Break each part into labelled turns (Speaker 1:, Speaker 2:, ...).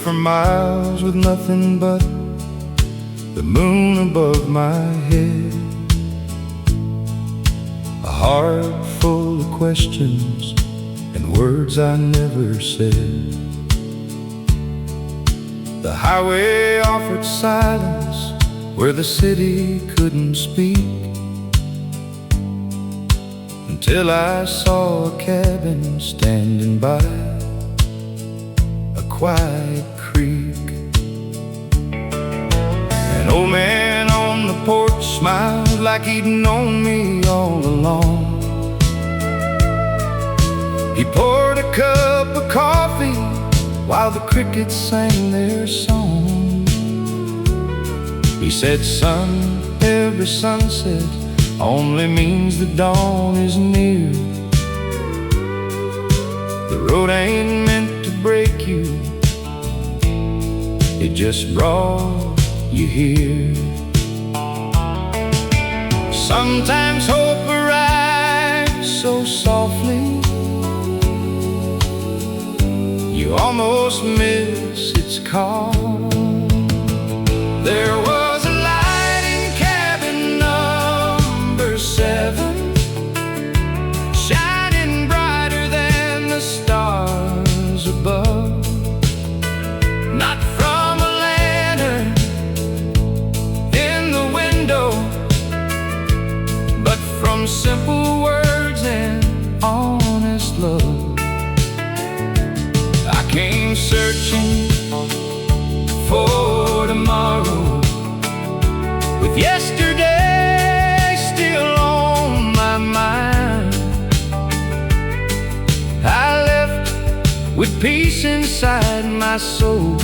Speaker 1: for miles with nothing but the moon above my head. A heart full of questions and words I never said. The highway offered silence where the city couldn't speak, until I saw a cabin standing by a quiet creek. An old man on the porch smiled like he'd known me all along. He poured a cup of coffee while the crickets sang their song. He said, "Son, every sunset only means the dawn is near. The road ain't meant to break you, it just brought you here." Sometimes hope arrives so softly you almost miss its call. There was a light in cabin number 7, shining brighter than the stars above. Not from a lantern in the window, but from simple words and honest love. I came searching for tomorrow, with yesterday still on my mind. I left with peace inside my soul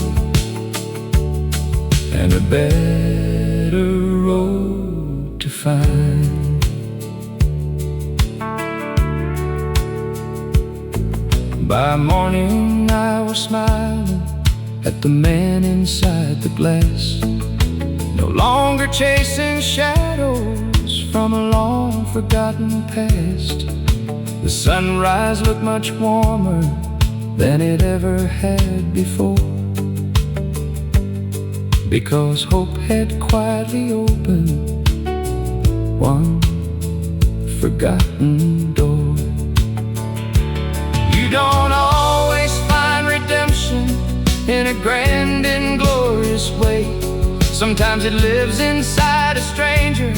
Speaker 1: and a better road to find. By morning I was smiling at the man inside the glass, no longer chasing shadows from a long forgotten past. The sunrise looked much warmer than it ever had before, because hope had quietly opened one forgotten door. You don't always find redemption in a grand and glorious way. Sometimes it lives inside a stranger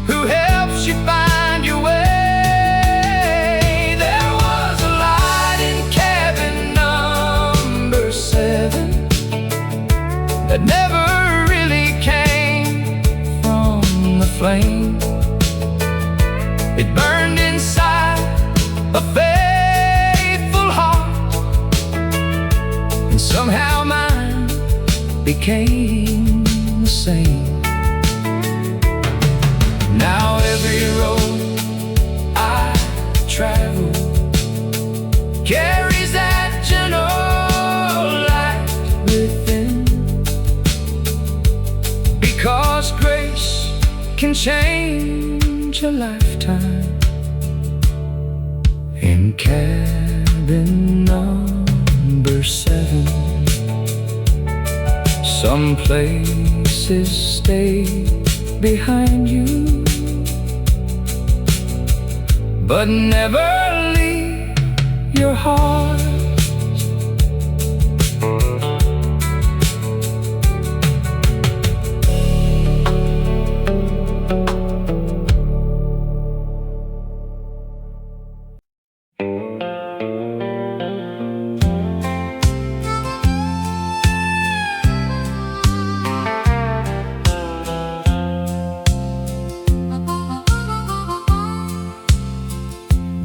Speaker 1: who helps you find your way. There was a light in cabin number 7 that never really came from the flame. It burned inside a faithful heart, and somehow mine became the same. Now every road I travel carries that gentle light within, because grace can change a lifetime. In cabin number 7, some places stay behind you, but never leave your heart.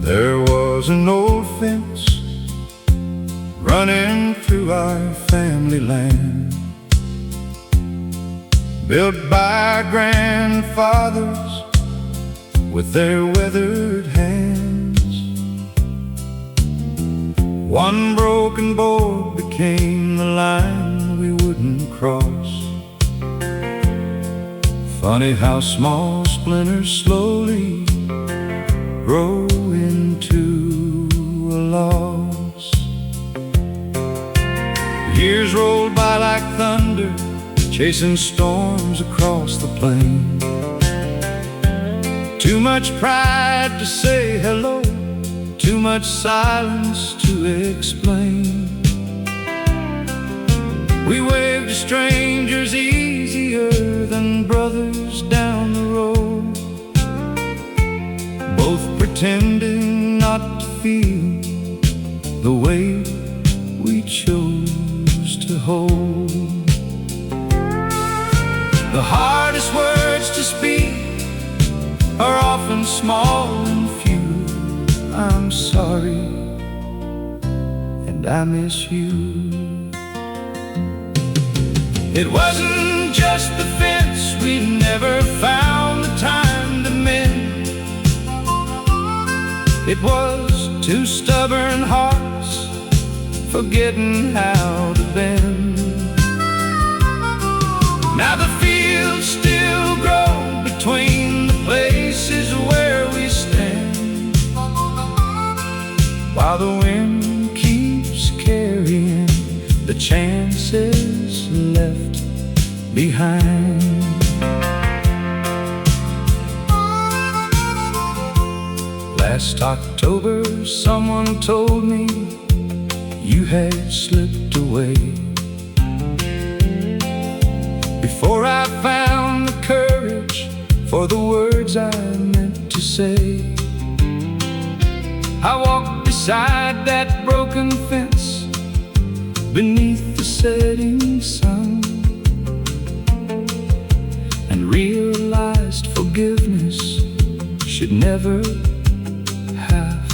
Speaker 1: There was an old fence running through our family land, built by grandfathers with their weathered hands. One broken board became the line we wouldn't cross. Funny how small splinters slowly grow into a loss. Years Years rolled by like thunder, chasing storms across the plain. Too much pride to say hello, too much silence to explain. We waved to strangers easier than brothers down the road, both pretending not to feel the weight we chose to hold. The hardest words to speak are often small and few. I'm sorry, and I miss you. It wasn't just the fence, we never found the time to mend. It was two stubborn hearts forgetting how to bend. Now the fields still grow between the places where we stand, while the wind keeps carrying the chances left behind. Last October, someone told me you had slipped away. Before I found the courage for the words I meant to say, I walked beside that broken fence beneath the setting sun, and realized forgiveness should never have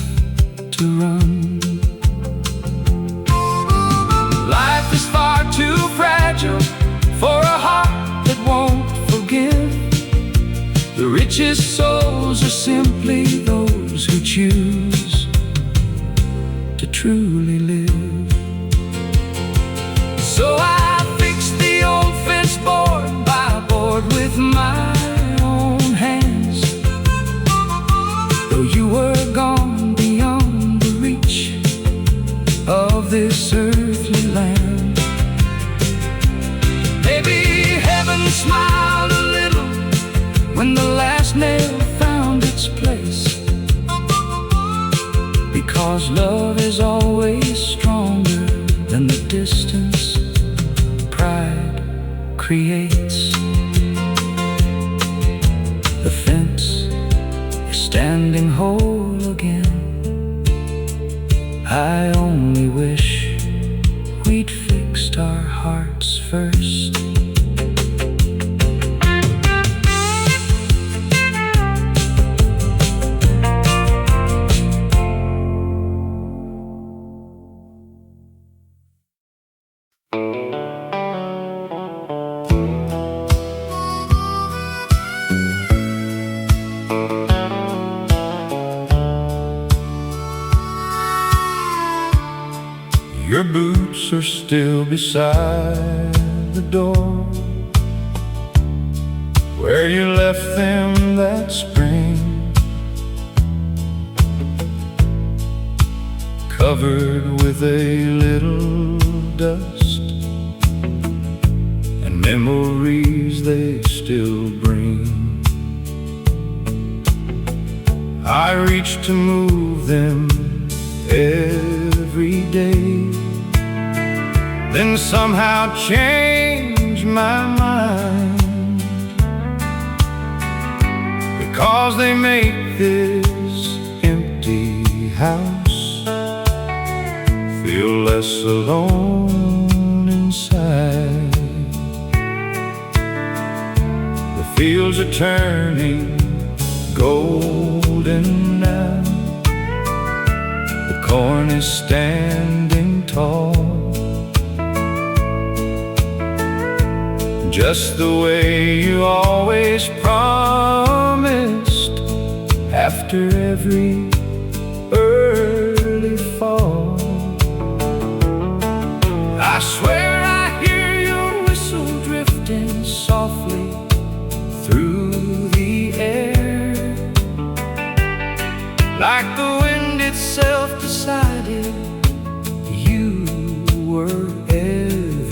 Speaker 1: to run. Life is far too fragile for a heart that won't forgive. The richest souls are simply those who choose to truly live. So I fixed the old fence board by board with my own hands. Though you were gone beyond the reach of this earthly land, maybe heaven smiled a little when the last nail found its place, because love is always stronger than the distance pride creates. The fence is standing whole again. I only wish we'd fixed our hearts first. Your boots are still beside the door where you left them that spring, covered with a little dust and memories they still bring. I reach to move them every day, then somehow change my mind, because they make this empty house feel less alone inside. The fields are turning golden now, the corn is standing tall, just the way you always promised after every early fall. I swear I hear your whistle drifting softly through the air, like the wind itself decided you were everywhere.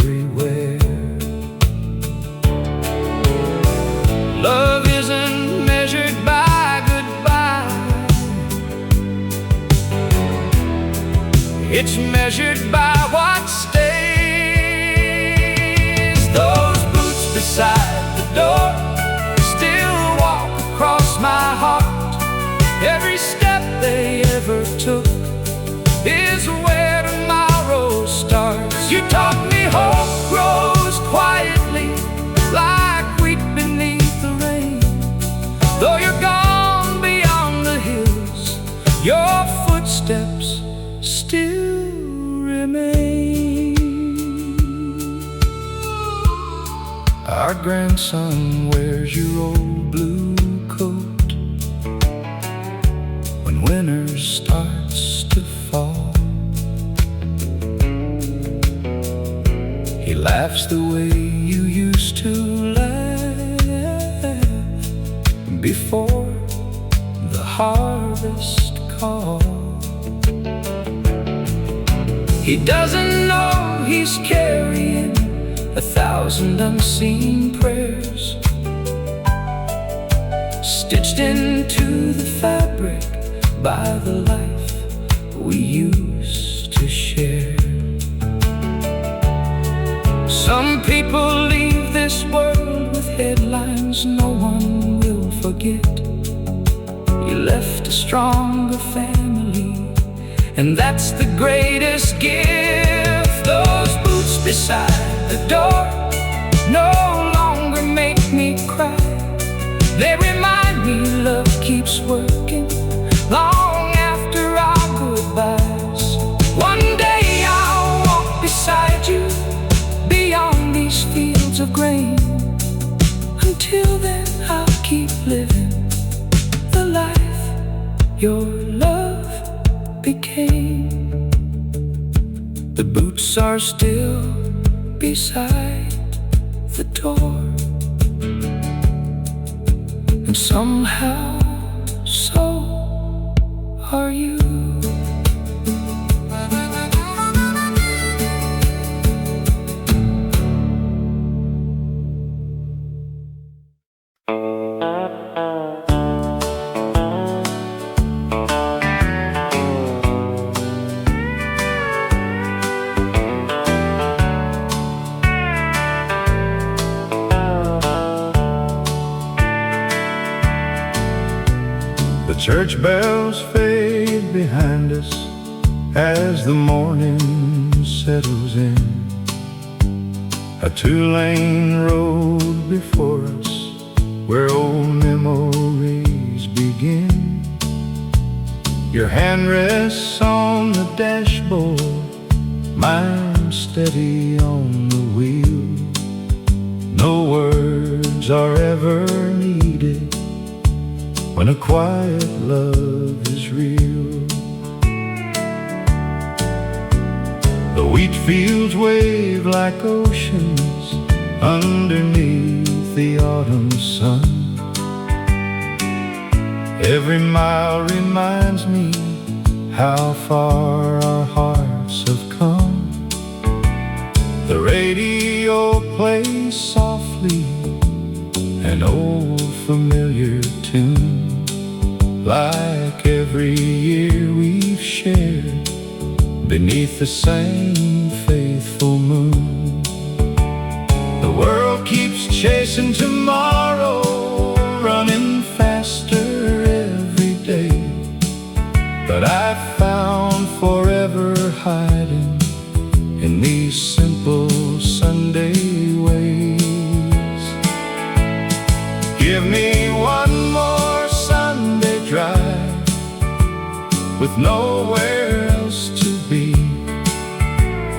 Speaker 1: Our grandson wears your old blue coat when winter starts to fall. He laughs the way you used to laugh before the harvest call. He doesn't know he's carrying 1,000 unseen prayers stitched into the fabric by the life we used to share. Some people leave this world with headlines no one will forget. You left a stronger family, and that's the greatest gift. Those boots beside the door no longer make me cry. They remind me love keeps working long after our goodbyes. One day I'll walk beside you beyond these fields of grain. Until then I'll keep living the life your love became. The boots are still beside the door, and somehow so are you.
Speaker 2: Church bells fade behind us as the morning settles in. A two-lane road before us where old memories begin. Your hand rests on the dashboard, mine steady on the wheel. No words are ever needed when a quiet love is real. The wheat fields wave like oceans underneath the autumn sun. Every mile reminds me how far our hearts have come. The radio plays softly an old familiar tune, like every year we've shared beneath the same faithful moon. The world keeps chasing tomorrow, running faster every day, but I found forever hiding in these simple Sunday ways. Give me one more Sunday drive with nowhere else to be,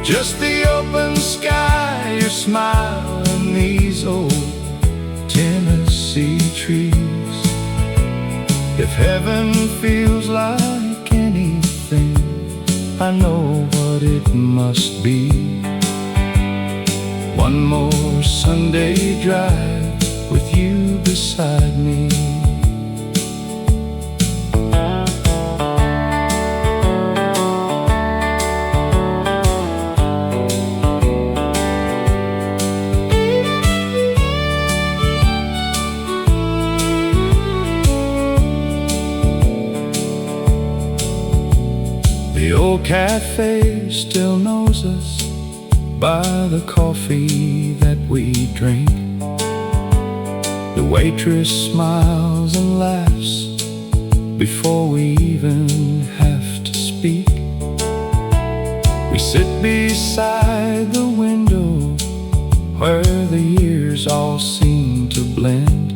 Speaker 2: just the open sky, your smile, and these old Tennessee trees. If heaven feels like anything, I know what it must be. One more Sunday drive with you beside me. The old cafe still knows us by the coffee that we drink. The waitress smiles and laughs before we even have to speak. We sit beside the window where the years all seem to blend,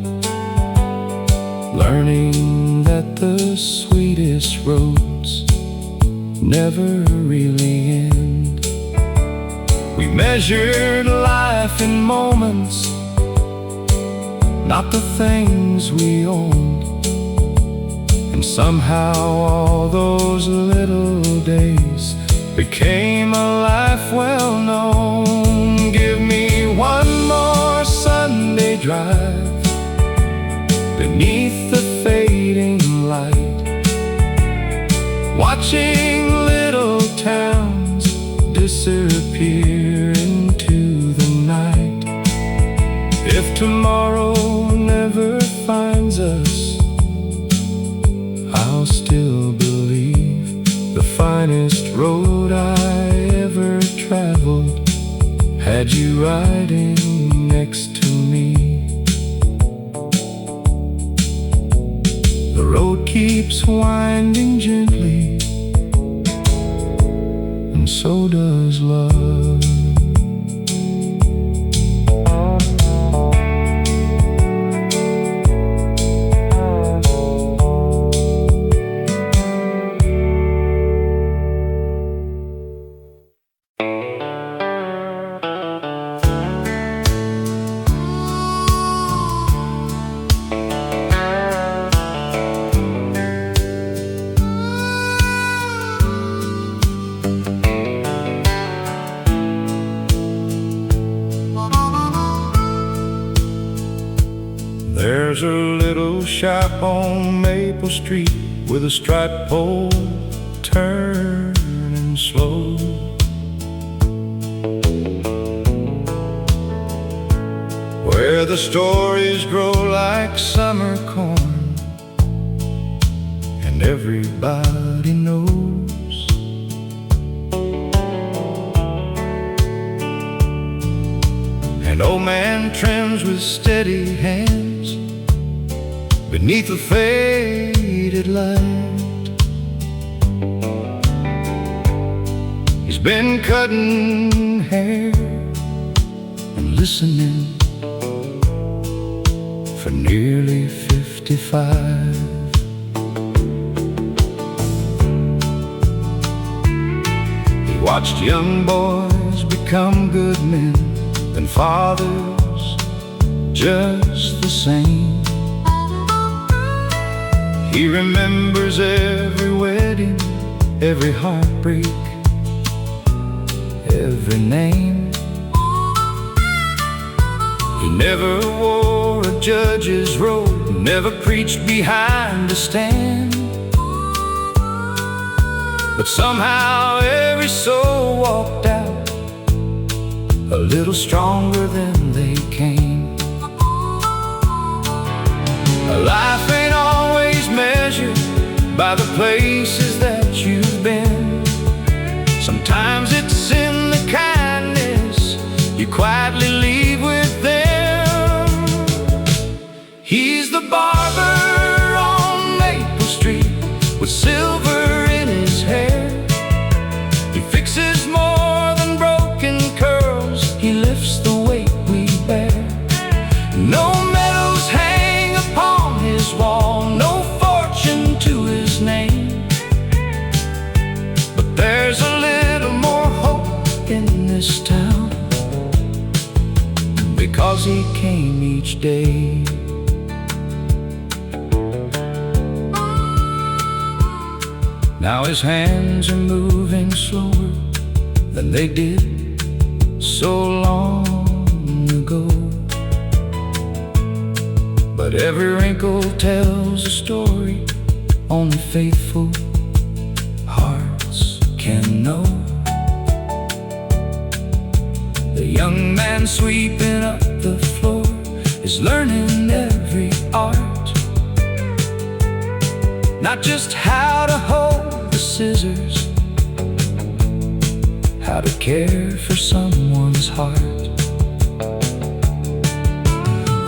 Speaker 2: learning that the sweetest roads never really end. We measured life in moments not the things we owned. And somehow all those little days became a life well known. Give me one more Sunday drive beneath the fading light, watching little towns disappear into the night. If tomorrow never finds us, I'll still believe the finest road I ever traveled had you riding next to me. The road keeps winding gently, and so does love. There's a little shop on Maple Street with a striped pole turning slow. Where the stories grow like summer corn, and everybody knows. An old man trims with steady hands beneath a faded light. He's been cutting hair and listening for nearly 55. He watched young boys become good men, and fathers just the same. He remembers every wedding, every heartbreak, every name. He never wore a judge's robe, never preached behind a stand. But somehow every soul walked out a little stronger than they came. Life ain't always measured by the places that you've been. Sometimes it's in the kindness you quietly leave with them. He's the barber on Maple Street with silver in his hair. He fixes more than broken curls, he lifts the weight we bear. No medals hang upon his wall, no fortune to his name, but there's a little more hope in this town, because he came each day. Now his hands are moving slower than they did so long ago, but every wrinkle tells a story only faithful hearts can know. The young man sweeping up the floor is learning every art, not just how to hold the scissors, how to care for someone's heart.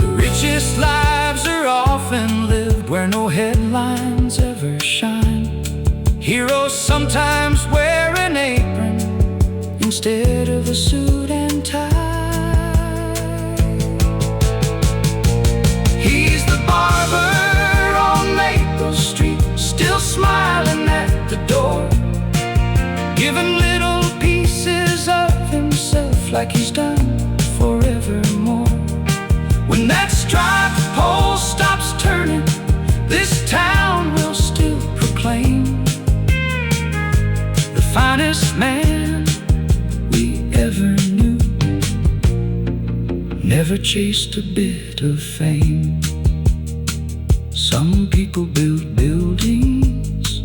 Speaker 2: The richest lives are often lived where no headlines ever shine. Heroes sometimes wear an apron instead of a suit and tie. He's the barber on Maple Street, still smiling at the door, giving little pieces of himself like he's done forevermore. When that striped
Speaker 1: never chased a bit of fame. Some people build buildings,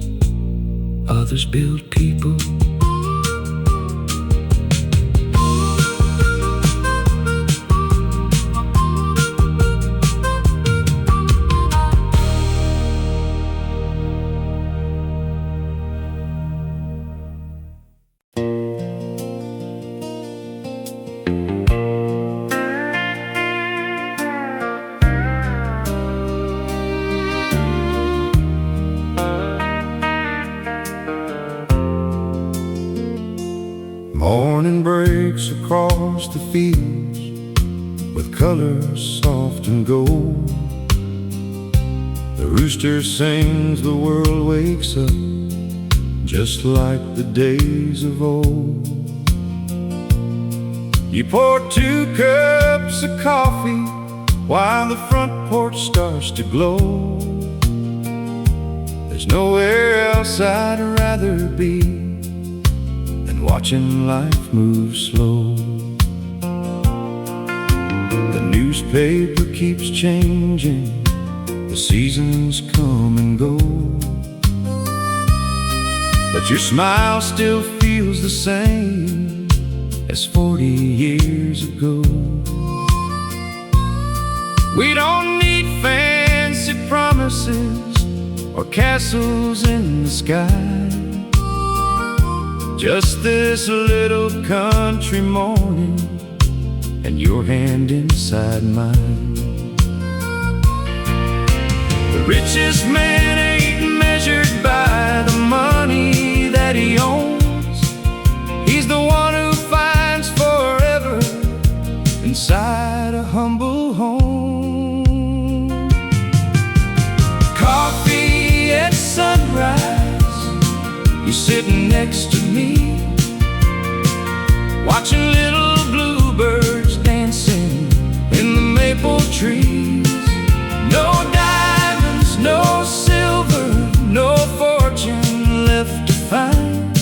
Speaker 1: others build people.
Speaker 2: Morning breaks across the fields with colors soft and gold. The rooster sings, the world wakes up just like the days of old. You pour 2 cups of coffee while the front porch starts to glow. There's nowhere else I'd rather be watching life move slow. The newspaper keeps changing, the seasons come and go, but your smile still feels the same as 40 years ago. We don't need fancy promises or castles in the sky, just this little country morning and your hand inside mine. The richest man ain't measured by the money that he owns. He's the one who finds forever inside a humble home. Coffee at sunrise, you're sitting next to me, watching little bluebirds dancing in the maple trees. No diamonds, no silver, no fortune left to find.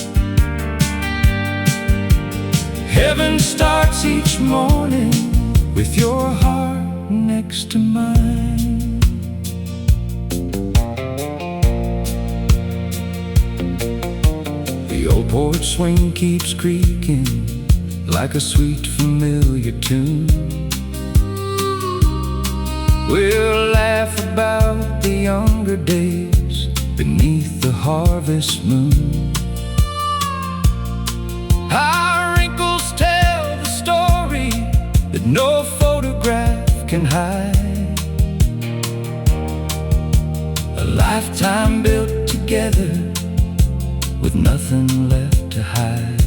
Speaker 2: Heaven starts each morning with your heart next to mine. The old porch swing keeps creaking like a sweet familiar tune. We'll laugh about the younger days beneath the harvest moon. Our wrinkles tell the story that no photograph can hide. A lifetime built together with nothing left to hide.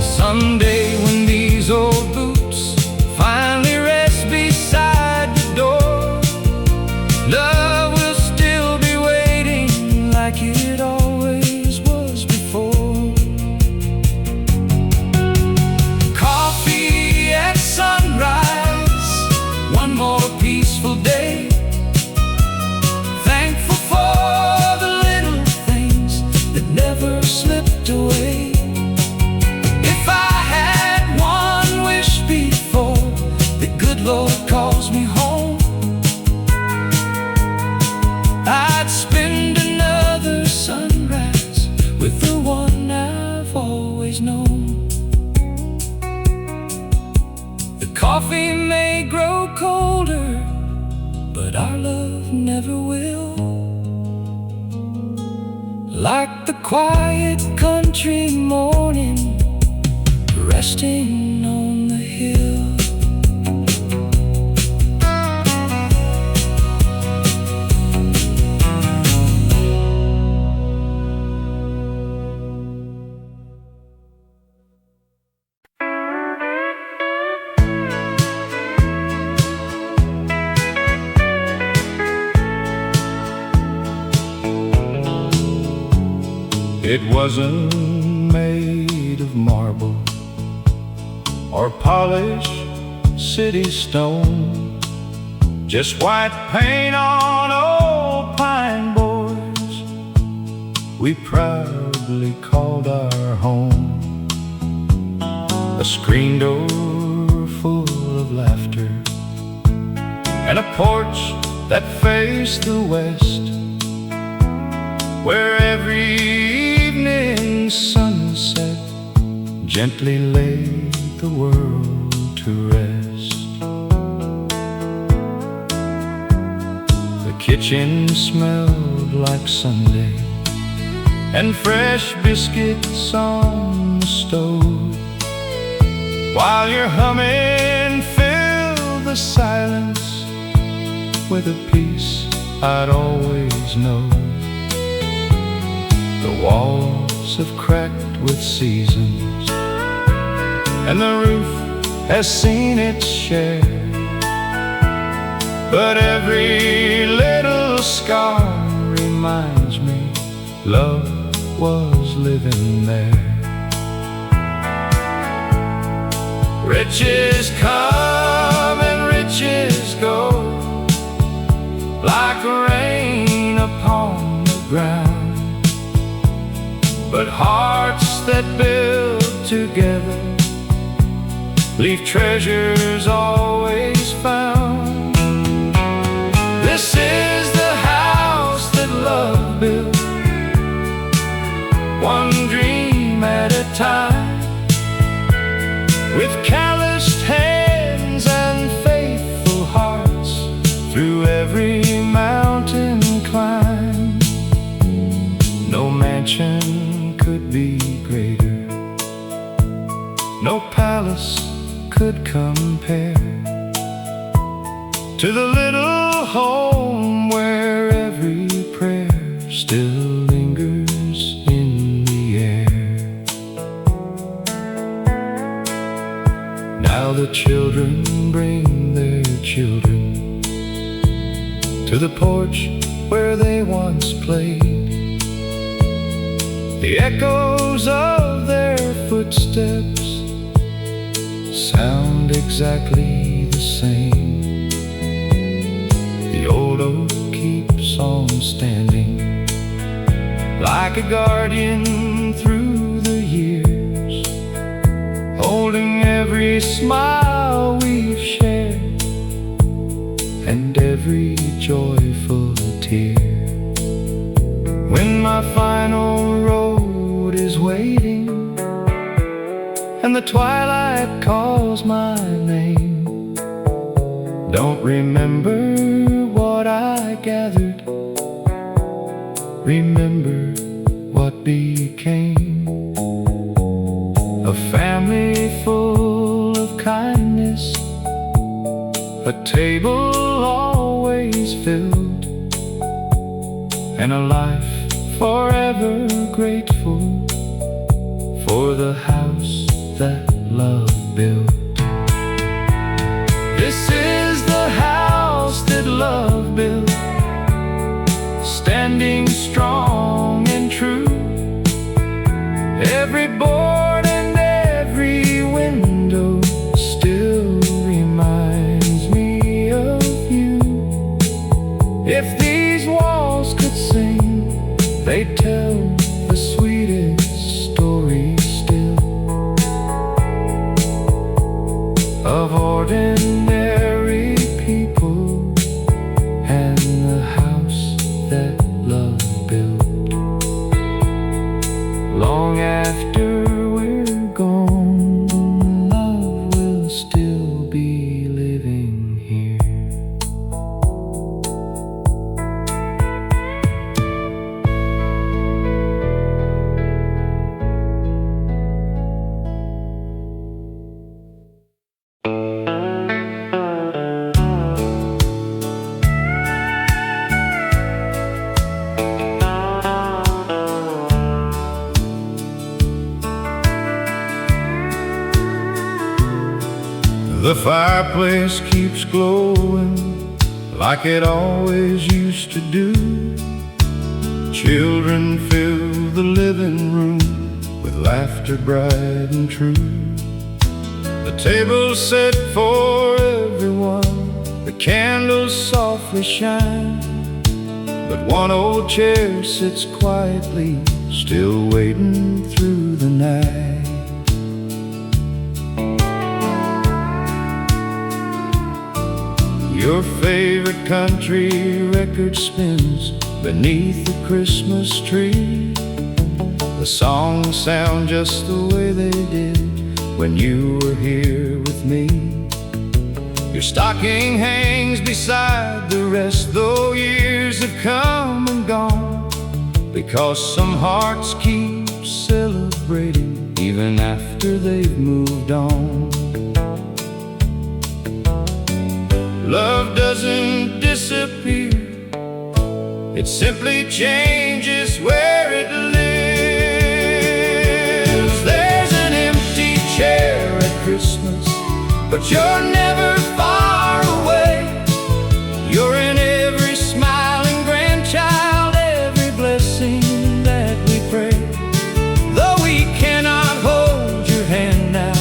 Speaker 2: Someday when these old boots finally rest beside the door, love will still be waiting like it always was before. Coffee at sunrise, one more peaceful day. Thankful for the little things that never slipped away. Lord calls me home, I'd spend another sunrise with the one I've always known. The coffee may grow colder, but our love never will. Like the quiet country morning resting on the hill. It wasn't made of marble or polished city stone, just white paint on old pine boards we proudly called our home. The screen door full of laughter, and a porch that faced the west, where every evening sunset gently laid the world to rest. The kitchen smelled like Sunday, and fresh biscuits on the stove, while your humming filled the silence with a peace I'd always know. The walls have cracked with seasons, and the roof has seen its share, but every little scar reminds me love was living there. Riches come and riches go, like rain upon the ground, but hearts that build together leave treasures always found. This is the house that love built, one dream at a time, with calloused hands and faithful hearts through every mountain climb. No mansion could be greater, no palace could compare to the little home where every prayer still lingers in the air. Now the children bring their children to the porch where they once played. The echoes of their footsteps sound exactly the same. The old oak keeps on standing, like a guardian through the years, holding every smile we've shared and every joyful tear. When my final road is waiting and the twilight calls my name, don't remember what I gathered, remember what became. A family full of kindness, a table always filled, and a life forever grateful for the house that love built. This is the house that love built, standing strong and true. Every board and every window still reminds me of you. If these walls could sing, they'd tell the sweetest story still, of ordinary people and the house that love built. Long after we're gone, love will still be living here.
Speaker 1: The fireplace keeps glowing like it always used to do. Children fill the living room with laughter bright and true. The table's set for everyone, the candles softly shine, but one old chair sits quietly, still waiting through the night.
Speaker 2: Your favorite country record spins beneath the Christmas tree. The songs sound just the way they did when you were here with me. Your stocking hangs beside the rest, though years have come and gone, because some hearts keep celebrating even after they've moved on. Love doesn't disappear, it simply changes where it lives. There's an empty chair at Christmas, but you're never far away. You're in every smiling grandchild, every blessing that we pray. Though we cannot hold your hand now,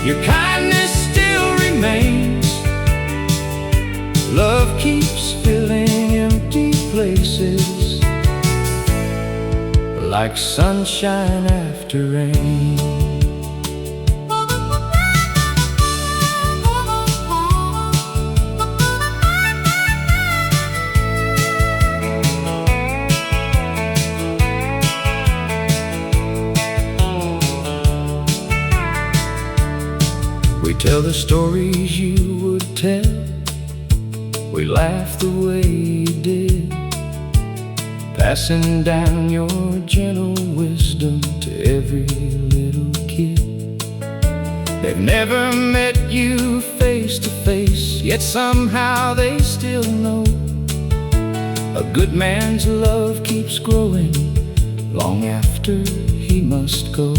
Speaker 2: your kindness still remains. Love keeps filling empty places, like sunshine after rain. We tell the stories you would tell, we laugh the way you did, passing down your gentle wisdom to every little kid. They've never met you face to face, yet somehow they still know a good man's love keeps growing long after he must go.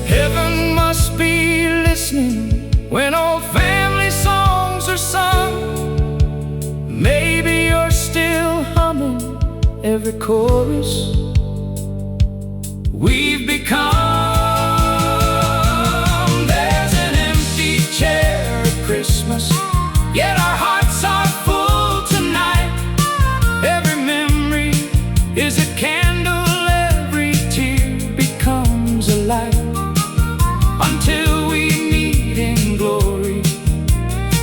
Speaker 2: Heaven must be listening when old family songs are sung. Maybe you're still humming every chorus we've become. There's an empty chair at Christmas, yet our hearts are full tonight. Every memory is a candle, every tear becomes a light, until we meet in glory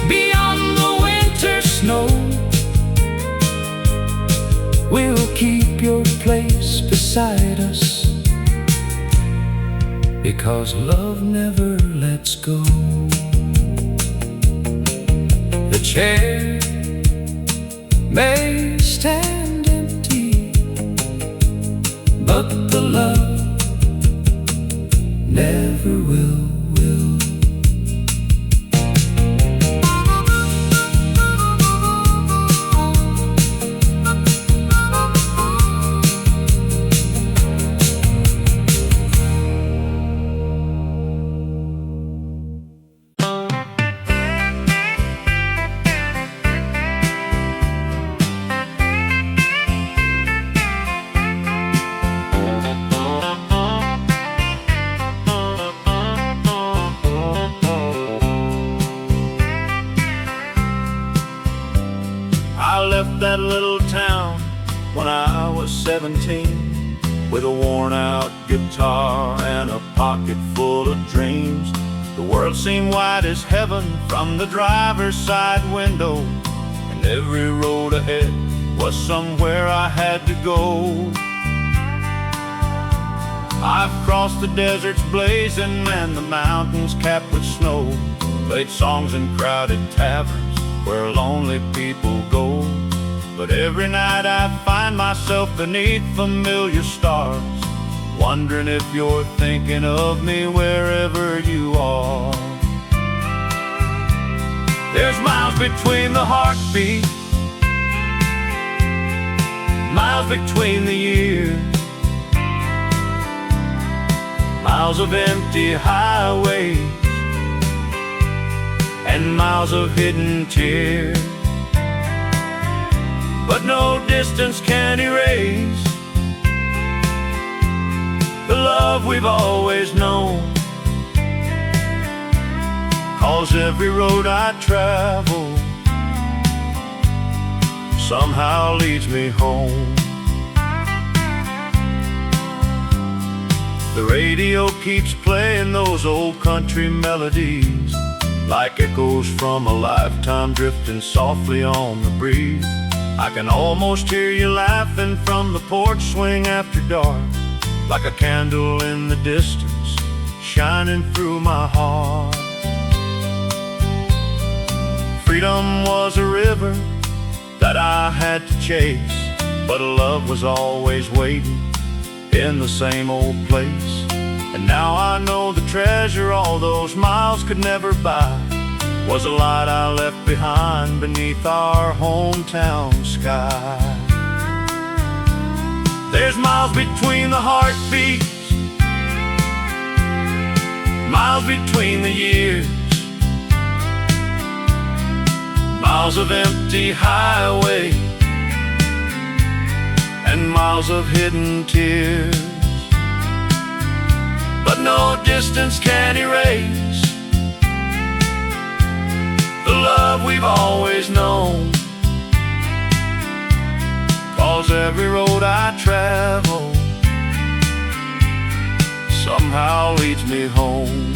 Speaker 2: beyond the winter snow. We'll keep your place beside us, because love never lets go. The chair may stand empty, but the love never will.
Speaker 3: I left that little town when I was 17, with a worn-out guitar and a pocket full of dreams. The world seemed wide as heaven from the driver's side window, and every road ahead was somewhere I had to go. I've crossed the deserts blazing and the mountains capped with snow, played songs in crowded taverns where lonely people go. But every night I find myself beneath familiar stars, wondering if you're thinking of me wherever you are. There's miles between the heartbeat, miles between the years, miles of empty highways and miles of hidden tears. But no distance can erase the love we've always known, 'cause every road I travel somehow leads me home. The radio keeps playing those old country melodies, like echoes from a lifetime drifting softly on the breeze. I can almost hear you laughing from the porch swing after dark, like a candle in the distance, shining through my heart. Freedom was a river that I had to chase, but love was always waiting in the same old place. And now I know the treasure all those miles could never buy was a light I left behind beneath our hometown sky. There's miles between the heartbeats, miles between the years, miles of empty highway and miles of hidden tears. But no distance can erase the love we've always known, 'cause every road I travel somehow leads me home.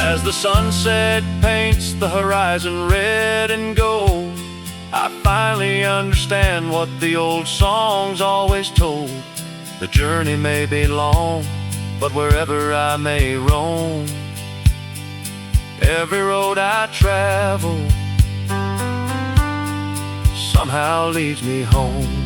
Speaker 3: As the sunset paints the horizon red and gold, I finally understand what the old songs always told. The journey may be long, but wherever I may roam, every road I travel somehow leads me home.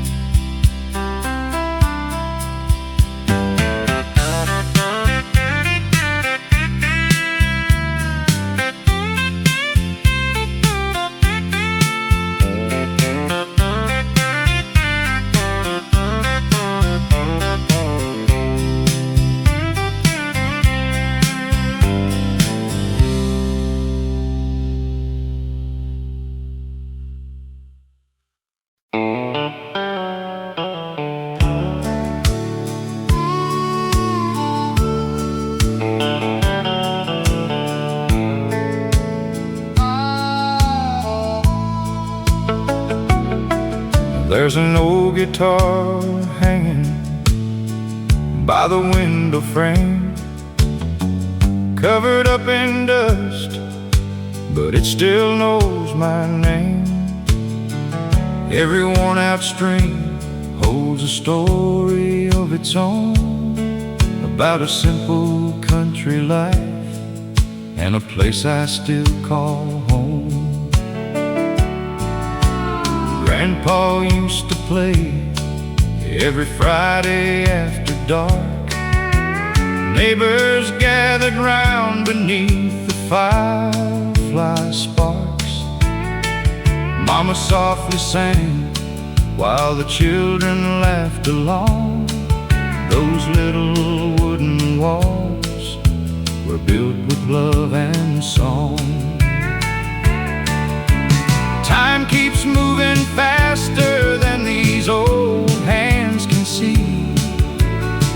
Speaker 1: There's an old guitar hanging by the window frame, covered up in dust, but it still knows my name. Every worn-out string holds a story of its own, about a simple country life and a place I still call home. Grandpa used to play every Friday after dark. Neighbors gathered round beneath the firefly sparks. Mama softly sang while the children laughed along. Those little wooden walls were built with love and song. Time keeps moving faster than these old hands can see,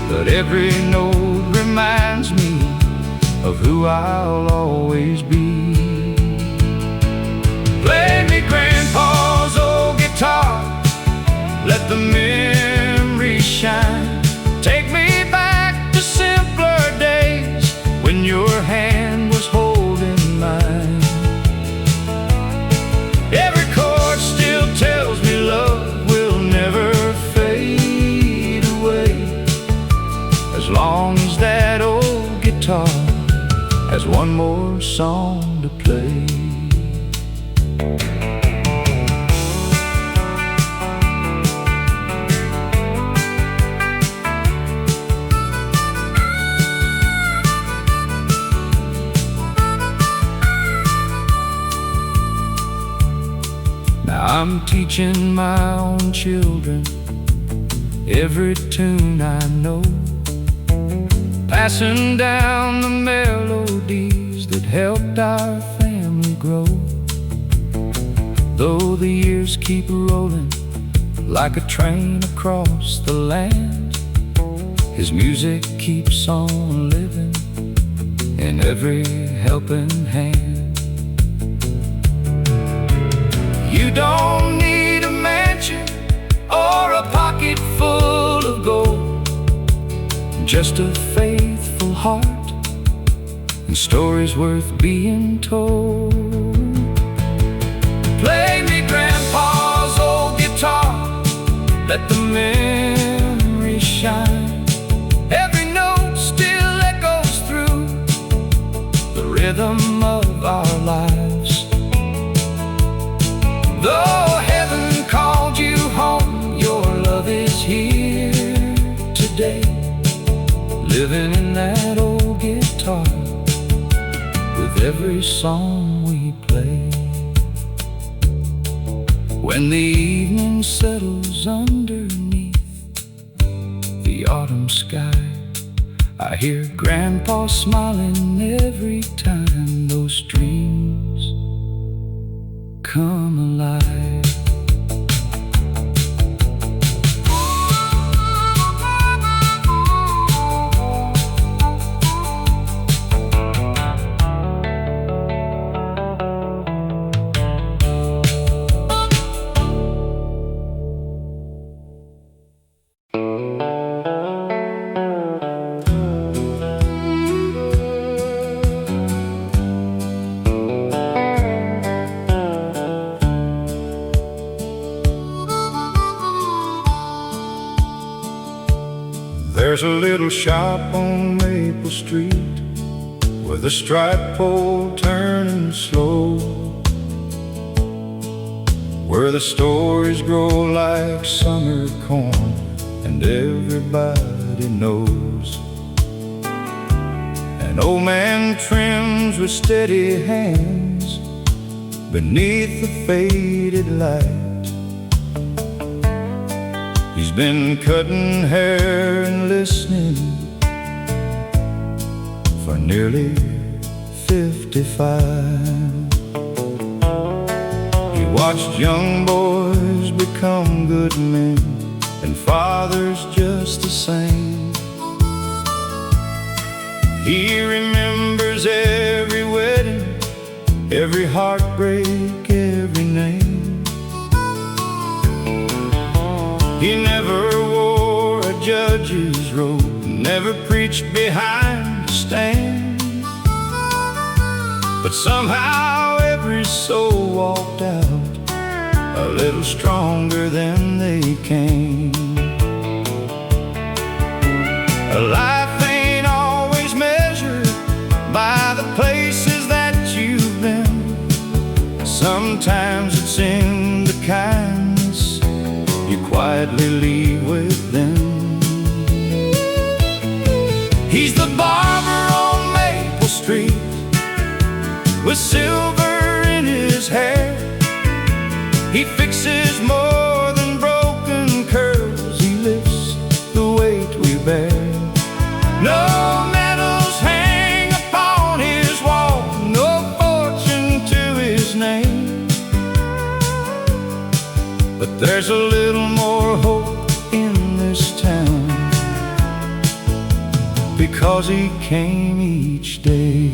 Speaker 1: but every note reminds me of who I'll always be. Play me Grandpa's old guitar, let the memories shine. Take me back to simpler days when your hand was holding mine. Every chord still tells me love will never fade away, as long as that old guitar has one more song to play. I'm teaching my own children every tune I know, passing down the melodies that helped our family grow. Though the years keep rolling like a train across the land, His music keeps on living in every helping hand. You don't need a mansion or a pocket full of gold, just a faithful heart and stories worth being told. Play me Grandpa's old guitar, let the memory shine. Every note still echoes through the rhythm of our lives. Though heaven called you home, your love is here today, living in that old guitar with every song we play. When the evening settles underneath the autumn sky, I hear Grandpa smiling every time those dreams come alive.
Speaker 3: There's a little shop on Maple Street with a striped pole turning slow, where the stories grow like summer corn and everybody knows. An old man trims with steady hands beneath the faded light. He's been cutting hair and listening for nearly 55. He watched young boys become good men and fathers just the same. He remembers every wedding, every heartbreak, every name. He never wore a judge's robe, never preached behind a stand, but somehow every soul walked out a little stronger than they came. Life ain't always measured by the places that you've been. Sometimes it's in the kindness you quietly leave with them. He's the barber on Maple Street with silver in his hair. He fixes more than broken curls, he lifts the weight we bear. No medals hang upon his wall, no fortune to his name, but there's a little more hope in this town, because he came each day.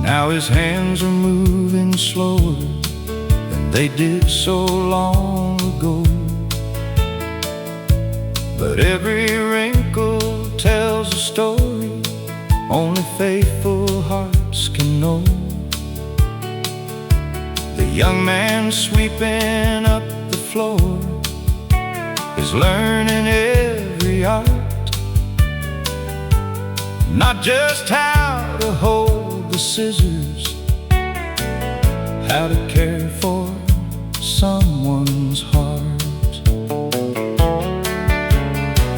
Speaker 3: Now his hands are moving slower than they did so long ago, but every wrinkle tells a story only faithful hearts can know. The young man sweeping up the floor is learning every art, not just how to hold the scissors, how to care for someone's heart.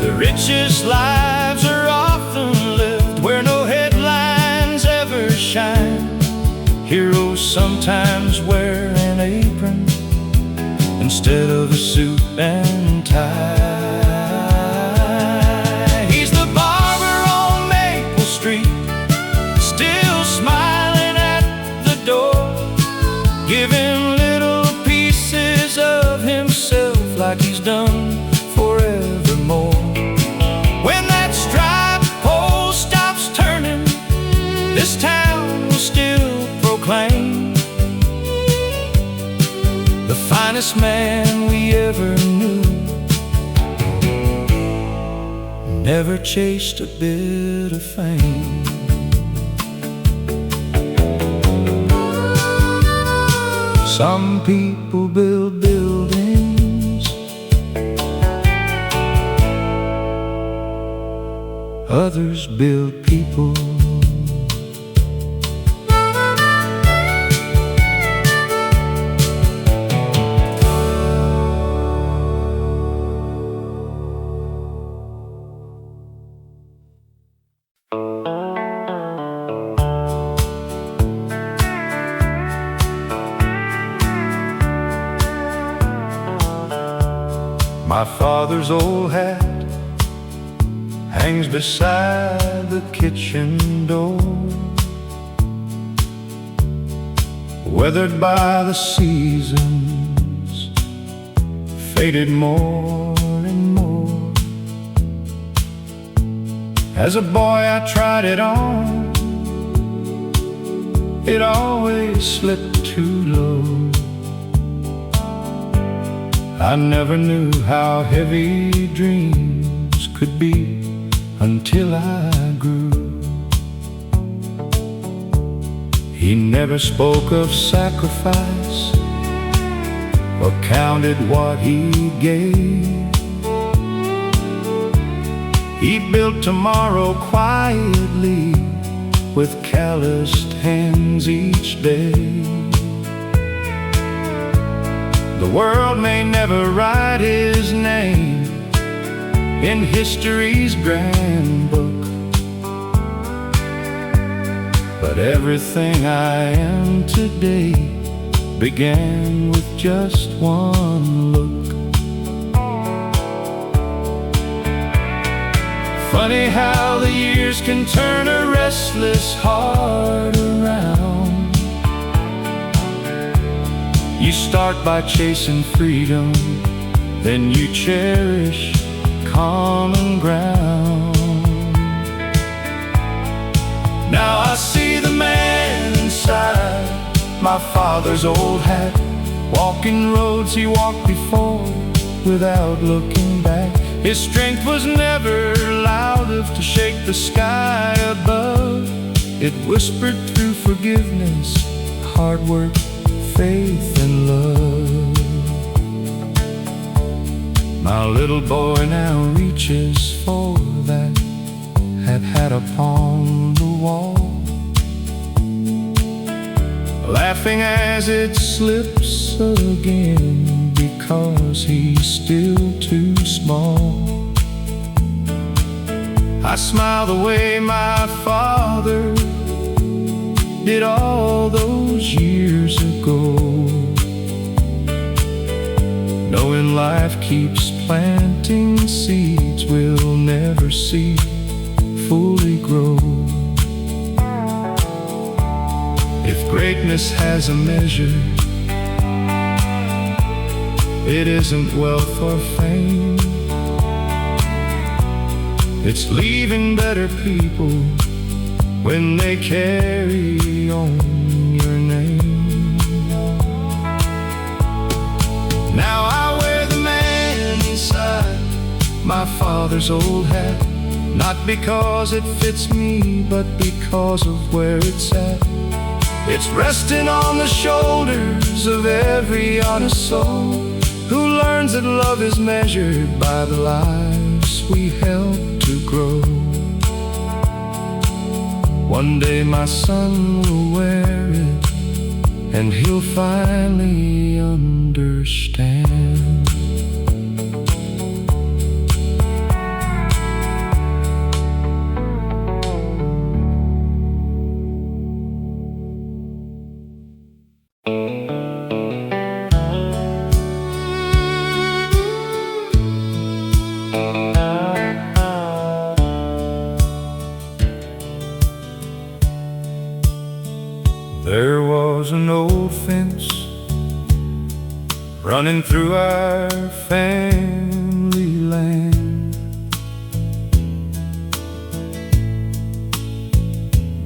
Speaker 3: The richest lives are often lived where no headlines ever shine. Heroes sometimes wear an apron instead of a suit and tie. He's the barber on Maple Street, still smiling at the door, giving little pieces of
Speaker 2: like he's done forevermore. When that striped pole stops turning, this town will still proclaim the finest man we ever knew never chased a bit of fame. Some people build buildings, others build people. My father's old hat hangs beside the kitchen door, weathered by the seasons, faded more and more. As a boy I tried it on, it always slipped too low. I never knew how heavy dreams could be until I grew. He never spoke of sacrifice or counted what he gave. He built tomorrow quietly with calloused hands each day. The world may never write his name in history's grand book, but everything I am today began with just one look. Funny how the years can turn a restless heart around. You start by chasing freedom, then you cherish common ground. Now I see the man inside my father's old hat, walking roads he walked before without looking back. His strength was never loud enough to shake the sky above. It whispered through forgiveness, hard work, faith and love. My little boy now reaches for that hat upon the wall, laughing as it slips again because he's still too small. I smile the way my father did all those years ago, knowing life keeps planting seeds we'll never see fully grow. If greatness has a measure, it isn't wealth or fame. It's leaving better people when they carry on your name. Now I wear the man inside my father's old hat, not because it fits me, but because of where it's at. It's resting on the shoulders of every honest soul who learns that love is measured by the lives we help to grow. One day my son will wear it, and he'll finally understand. There was an old fence
Speaker 3: running through our family land,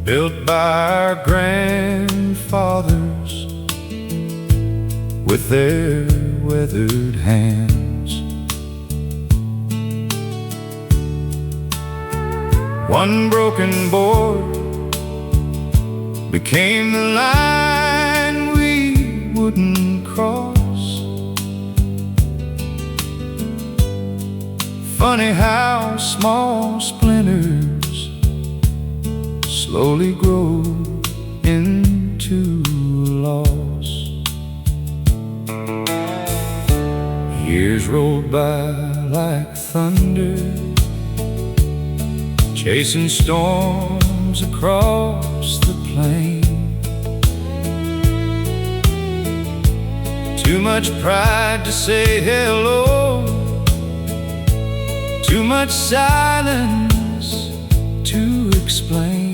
Speaker 3: built by our grandfathers with their weathered hands. One broken board became the line we wouldn't cross. Funny how small splinters slowly grow into loss. Years rolled by like thunder, chasing storms across the plain. Too much pride to say hello, too much silence to explain.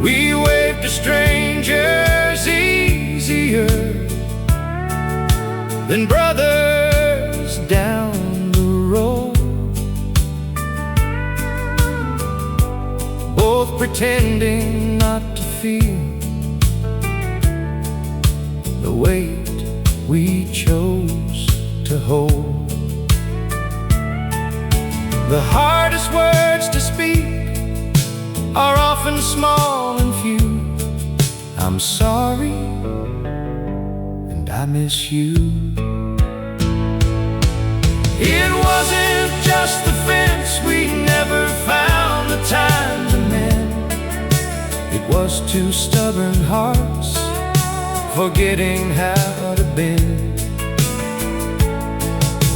Speaker 3: We wave to strangers easier than brothers down the road, both pretending not to feel the weight we chose to hold. The hardest words to speak are often small and few. I'm sorry and I miss you. It wasn't just the fence, we never found the time to mend. It was two stubborn hearts forgetting how to bend.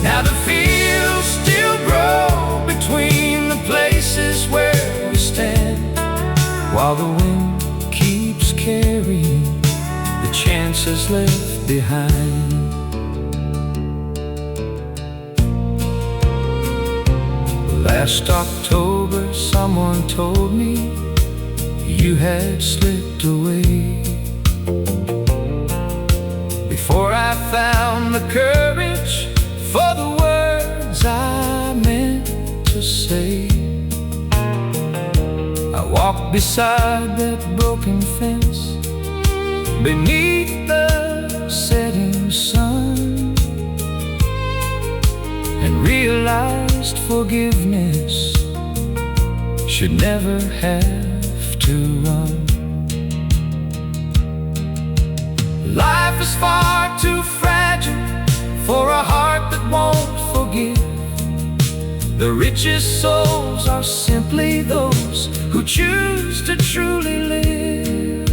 Speaker 3: Now the fields still grow between the places where we stand, while the wind keeps carrying the chances left behind. Last October someone told me you had slipped away. Before I found the courage for the words I meant to say, I walked beside that broken fence beneath the setting sun, and realized forgiveness should never have to run. Life is far too fragile for a heart that won't forgive. The richest souls are simply those who choose to truly live.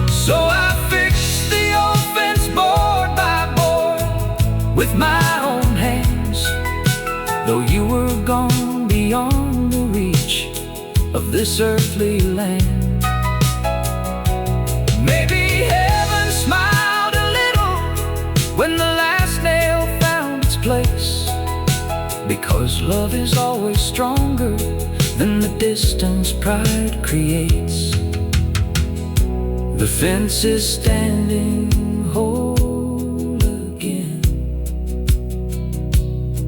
Speaker 3: So I fixed the old fence board by board with my own hands, though you were gone beyond the reach of this earthly land. Maybe heaven smiled a little when the last nail found its place, because love is always stronger than the distance pride creates. The fence is standing whole again.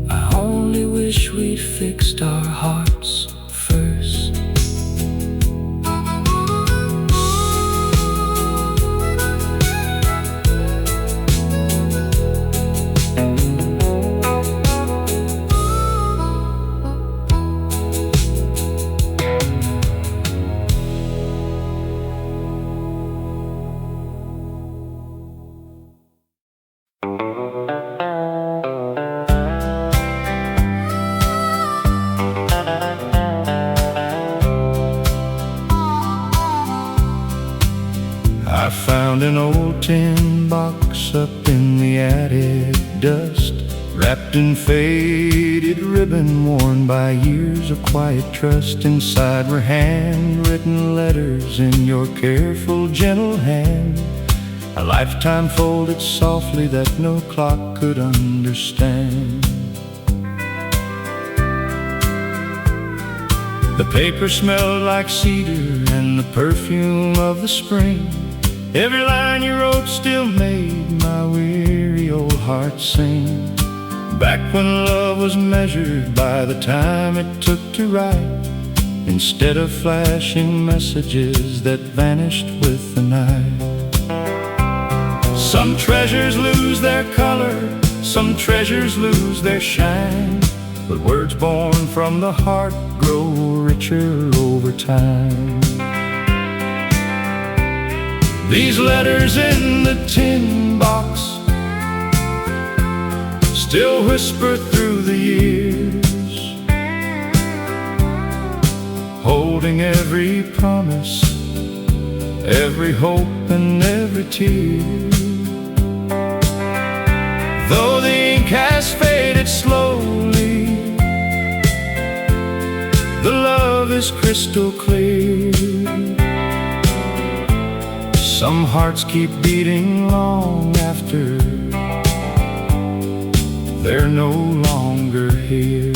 Speaker 3: I only wish we'd fixed our hearts first. I found an old tin box up in the attic dust, wrapped in faded ribbon worn by years of quiet trust. Inside were handwritten letters in your careful, gentle hand, a lifetime folded softly that no clock could understand. The paper smelled like cedar and the perfume of the spring, Every line you wrote still made my weary old heart sing. Back when love was measured by the time it took to write, instead of flashing messages that vanished with the night. Some treasures lose their color, some treasures lose their shine, but words born from the heart grow richer over time. These letters in the tin box still whisper through the years, holding every promise, every hope and every tear. Though the ink has faded slowly, the love is crystal clear. Some hearts keep beating long after they're no longer here.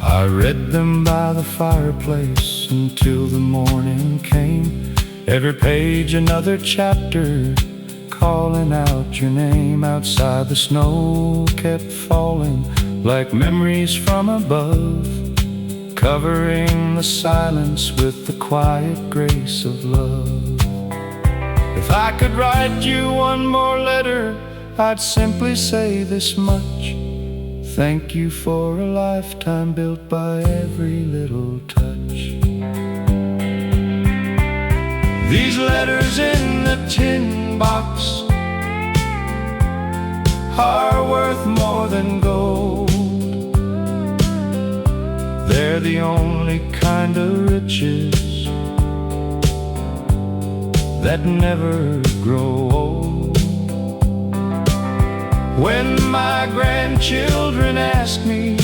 Speaker 3: I read them by the fireplace until the morning came. Every page another chapter, calling out your name. Outside the snow kept falling like memories from above, covering the silence with the quiet grace of love. If I could write you one more letter, I'd simply say this much: thank you for a lifetime built by every little touch. These letters in the tin box are worth more than gold. They're the only kind of riches that never grow old. When my grandchildren ask me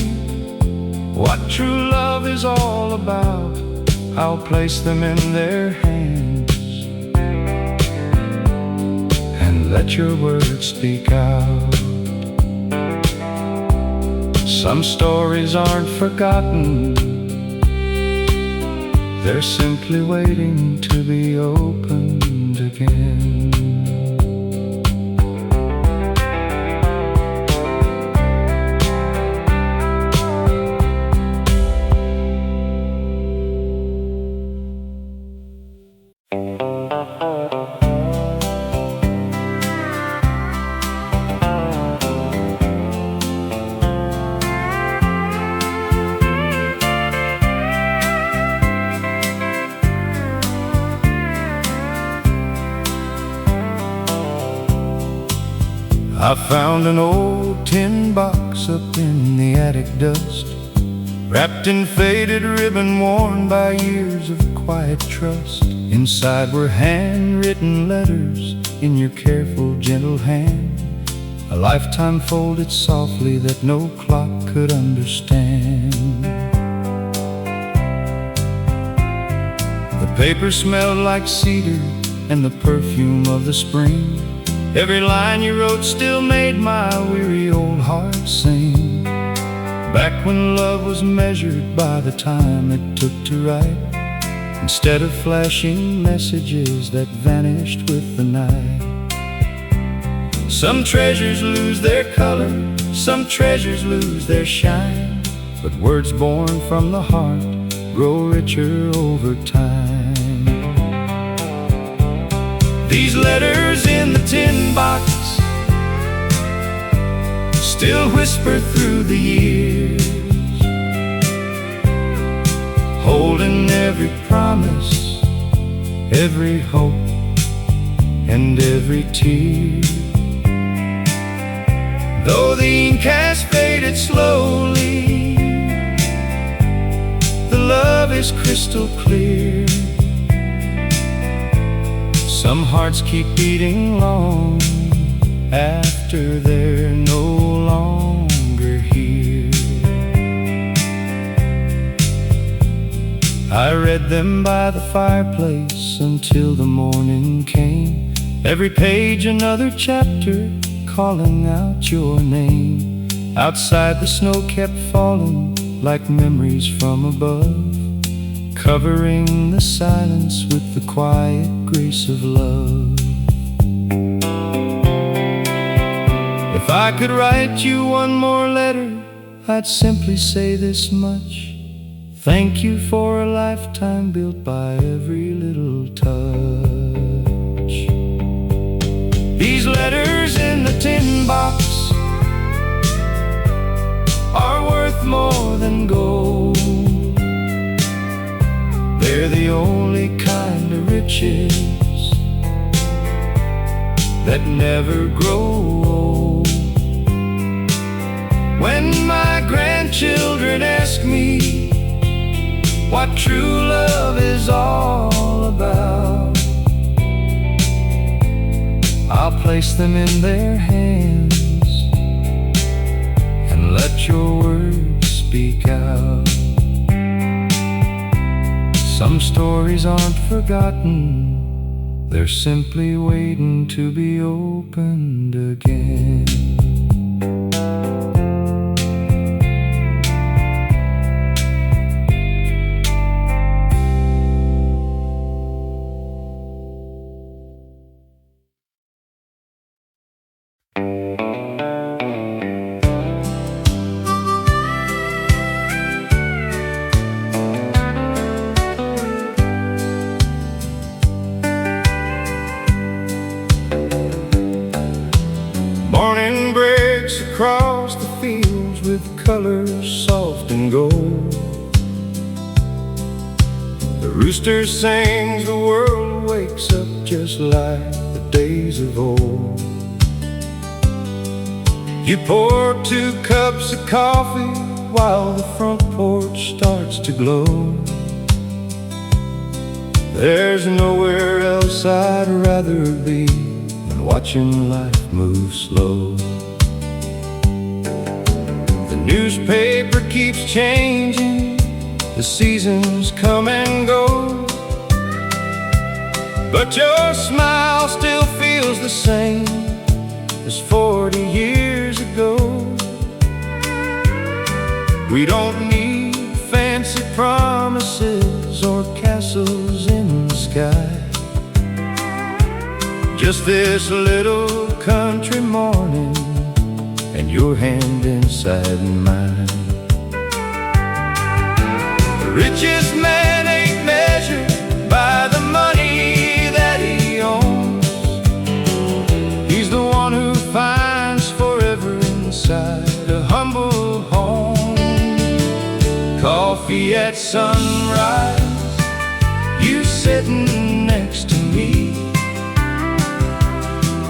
Speaker 3: what true love is all about, I'll place them in their hands and let your words speak out. Some stories aren't forgotten, they're simply waiting to be opened again. I found an old tin box up in the attic dust, wrapped in faded ribbon worn by years of quiet trust. Inside were handwritten letters in your careful, gentle hand, a lifetime folded softly that no clock could understand. The paper smelled like cedar and the perfume of the spring. Every line you wrote still made my weary old heart sing. Back when love was measured by the time it took to write, instead of flashing messages that vanished with the night. Some treasures lose their color, some treasures lose their shine, but words born from the heart grow richer over time. These letters in the tin box still whisper through the years, holding every promise, every hope, and every tear. Though the ink has faded slowly, the love is crystal clear. Some hearts keep beating long after they're no longer here. I read them by the fireplace until the morning came. Every page another chapter, calling out your name. Outside the snow kept falling like memories from above,
Speaker 1: covering the silence with the quiet grace of love. If I could write you one more letter, I'd simply say this much: thank you for a lifetime built by every little touch. These letters in the tin box are worth more than gold. They're the only kind of riches that never grow old. When my grandchildren ask me what true love is all about, I'll place them in their hands and let your words speak out. Some stories aren't forgotten, they're simply waiting to be opened again.
Speaker 2: Morning breaks across the fields with colors soft and gold. The rooster sings, the world wakes up just like the days of old. You pour 2 cups of coffee while the front porch starts to glow. There's nowhere else I'd rather be than watching life move slow. The newspaper keeps changing, the seasons come and go, but your smile still feels the same as 40 years ago. We don't need fancy promises or castles in the sky, just this little country morning and your hand inside mine. The richest man ain't measured by the money that he owns. He's the one who finds forever inside a humble home. Coffee at sunrise, you sitting next to me,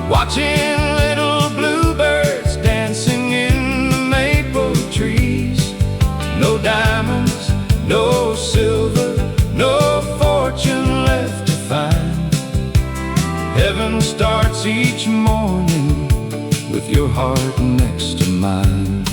Speaker 2: watching little bluebirds dancing in the maple trees. No diamonds, no silver, no fortune left to find. Heaven starts each morning with your heart next to mine.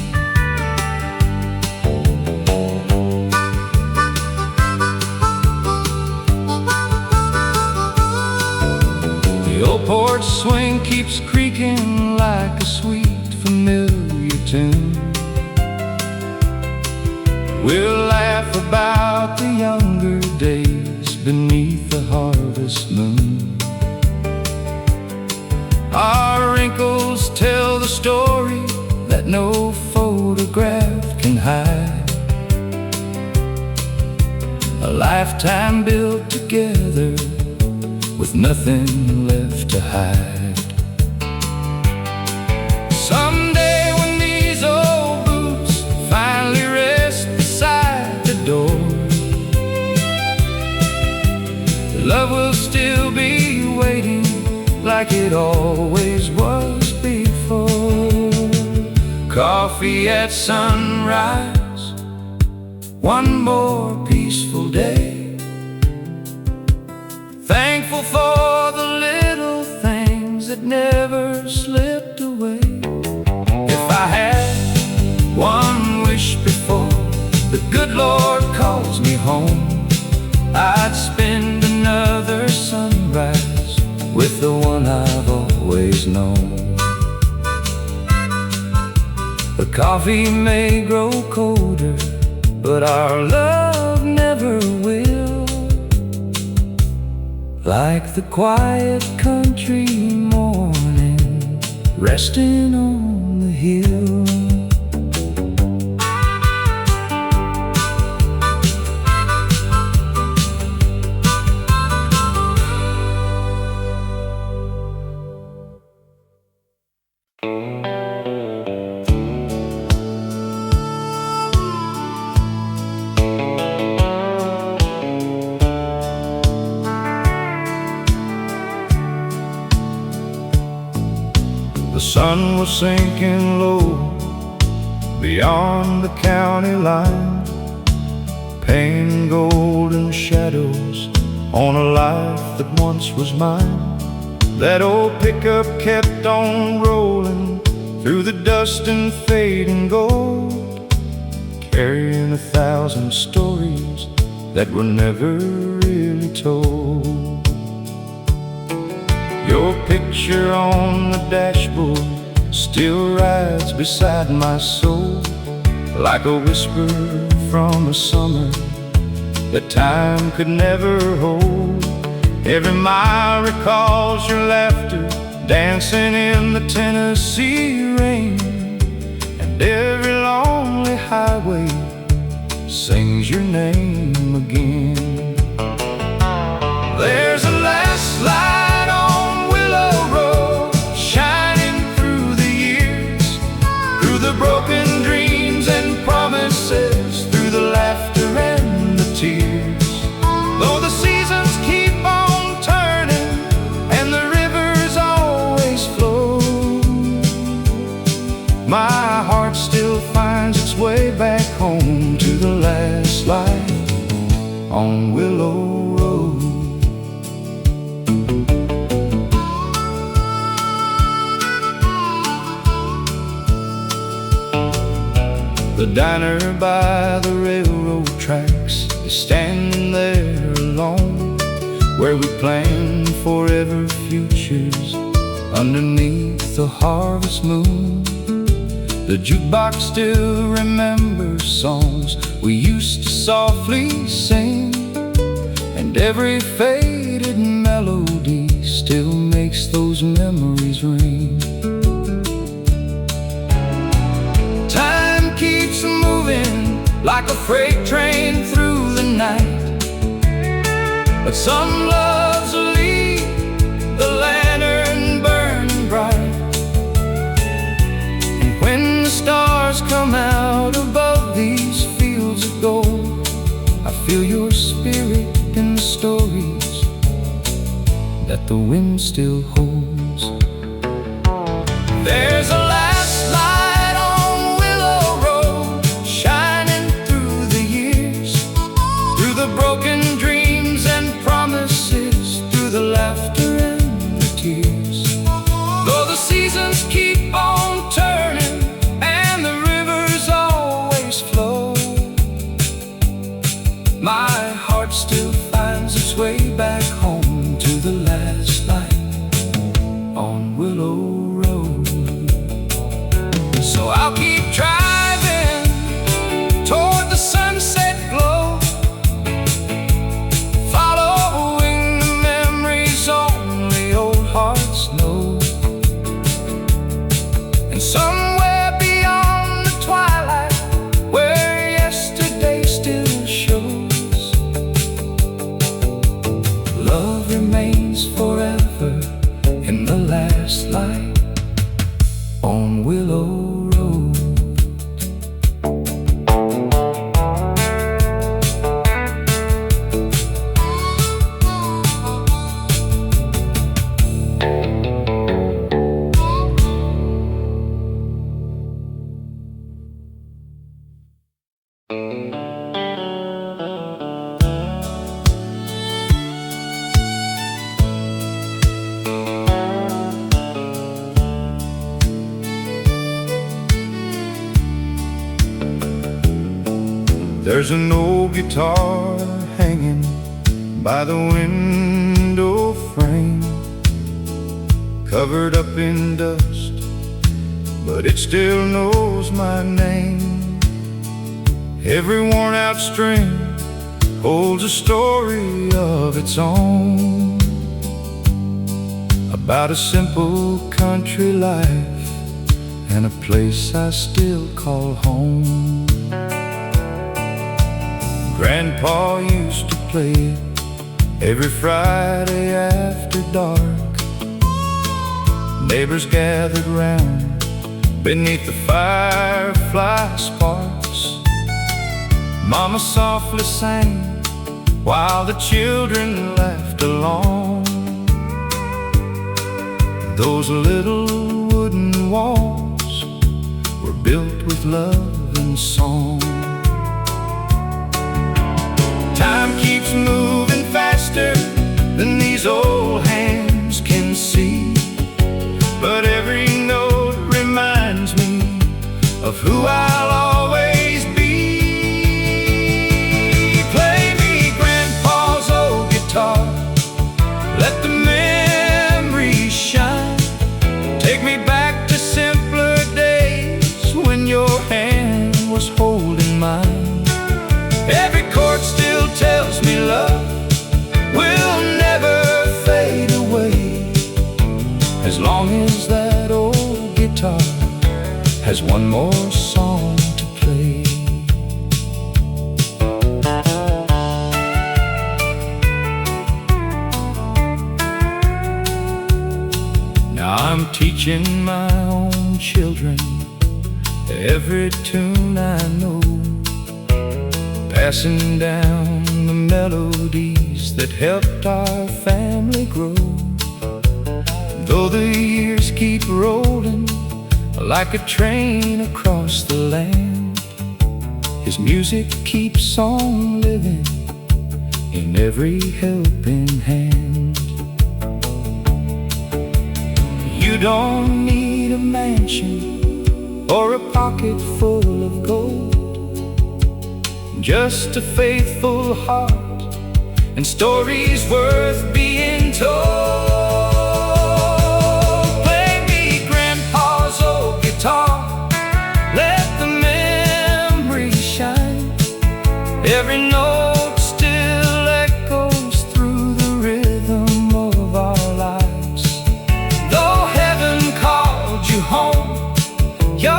Speaker 2: The old porch swing keeps creaking like a sweet familiar tune. We'll laugh about the younger days beneath the harvest moon. Our wrinkles tell the story that no photograph can hide. A lifetime built together with nothing left to hide. Someday when these old boots finally rest beside the door, love will still be waiting like it always was before. Coffee at sunrise, one more peaceful day. Thankful for the little things that never slipped away. If I had one wish before the good Lord calls me home, I'd spend another sunrise with the one I've always known. The coffee may grow colder, but our love never will.
Speaker 1: like the quiet country morning, resting on the hill.
Speaker 2: The sun was sinking low beyond the county line, painting golden shadows on a life that once was mine. That old pickup kept on rolling through the dust and fading gold, carrying 1,000 stories that were never really told. Your picture on the dashboard still rides beside my soul, like a whisper from a summer that time could never hold. Every mile recalls your laughter, dancing in the Tennessee rain, and every lonely highway sings your name again. There's a last light on Willow Road, shining through the years, through the broken dreams and promises, through the laughter and the tears. Though the seasons keep on turning and the rivers always flow, my heart still finds its way back home to the last light on Willow Road. The diner by the railroad tracks is standing there alone, where we plan forever futures underneath the harvest moon. The jukebox still remembers songs we used to softly sing, and every faded melody still makes those memories ring. Time keeps moving like a freight train through the night, but some loves leave the lantern burning bright. And when the stars come out above these fields of gold, I feel your spirit in the stories that the wind still holds. There's a last light on Willow Road, shining through the years, through the broken dreams and promises, through the laughter and the tears. Though the seasons keep on turning and the rivers always flow, my heart still finds its way back home to the last light on Willow Road. So I'll keep driving toward the sunset glow, following the memories only old hearts know. And somewhere beyond the twilight, where yesterday still shows, love remains forever in the last light on Willow Road. There's an old guitar hanging by the window frame, covered up in dust, but it still knows my name. Every worn out string holds a story of its own,
Speaker 1: about a simple country life and a place I still call home. Grandpa used to play it every Friday after dark. Neighbors gathered round beneath the firefly sparks. Mama softly sang while the children laughed along. Those little wooden walls were built with love and song. Time keeps moving faster than these old hands can see, but every note reminds me of who I'll always be. Play me Grandpa's old guitar, let the memories shine. Take me back to simpler days when your hand was holding mine. Every chord still tells me love will never fade away, as long as that old guitar has one more song to play. Now I'm teaching my own children every tune I know, passing down the melodies that helped our family grow. Though the years keep rolling like a train across the land, his music keeps on living in every helping hand. You don't need a mansion or a pocket full of gold, just a faithful heart and stories worth being told. Play me Grandpa's old guitar, let the memories shine. Every note still echoes through the rhythm of our lives. Though heaven called you home, your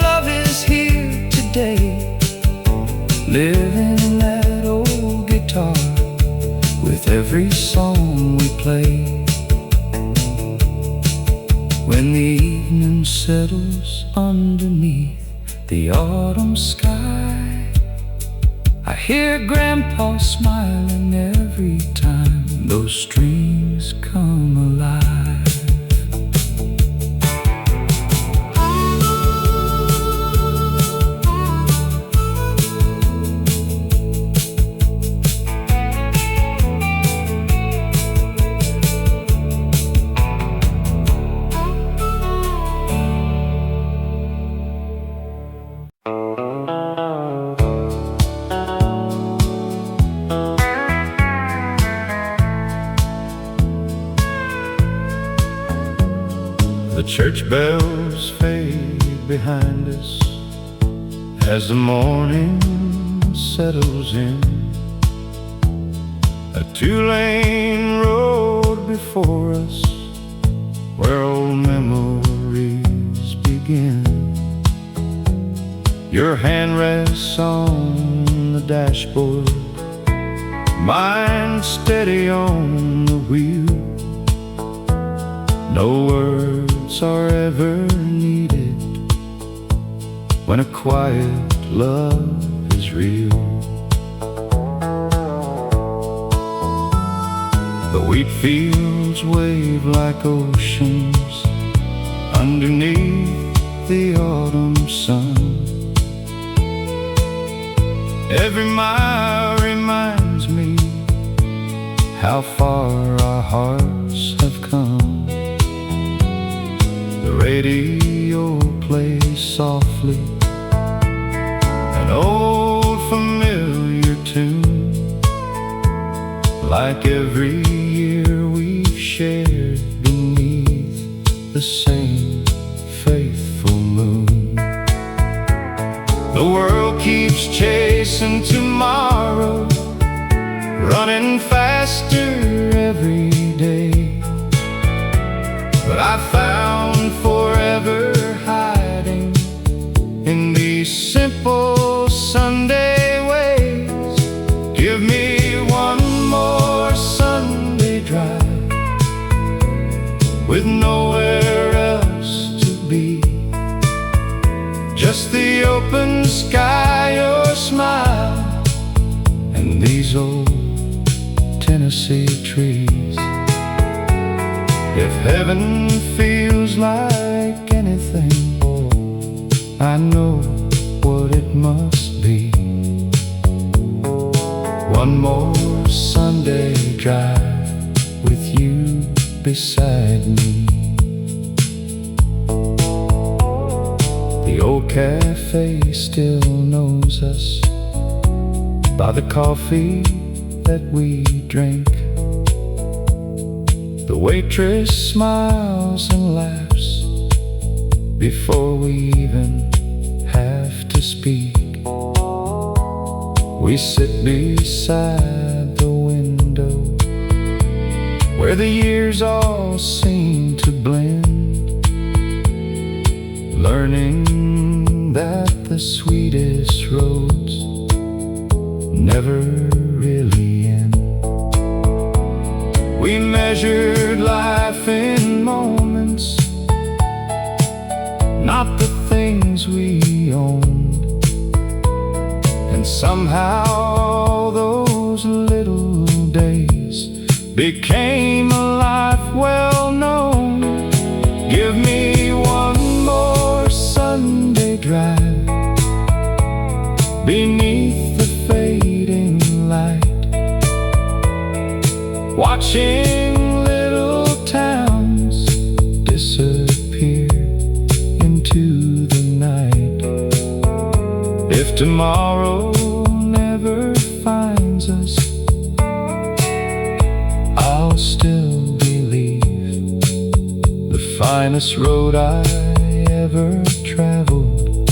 Speaker 1: love is here today, living in that old guitar with every song we play. When the evening settles underneath the autumn sky, I hear Grandpa smiling every time those strings come alive. The church bells fade behind us as the morning settles in. A two-lane road before us where old memories begin. Your hand rests on the dashboard, mine steady on the wheel. No words are ever needed when a quiet love is real. The wheat fields wave like oceans underneath the autumn sun. Every mile reminds me how far our hearts have come. The radio plays softly an old familiar tune, like every year we've shared beneath the same faithful moon. The world keeps chasing tomorrow, running faster every day.
Speaker 2: but I found forever hiding in these simple Sunday ways. Give me one more Sunday drive with nowhere else to be, just the open sky, your smile, and these old Tennessee trees. If heaven feels like anything, I know what it must be. One more Sunday drive with you beside me. The old cafe still knows us by the coffee that we drink. The waitress smiles and laughs before we even have to speak. We sit beside the window where the years all seem to blend, learning that the sweetest roads never really end. We measured life in moments, not the things we owned, and somehow those little days became a life well known. Give me one more Sunday drive beneath the fading light, watching little towns disappear into the night. If tomorrow never finds us, I'll still believe the finest road I ever traveled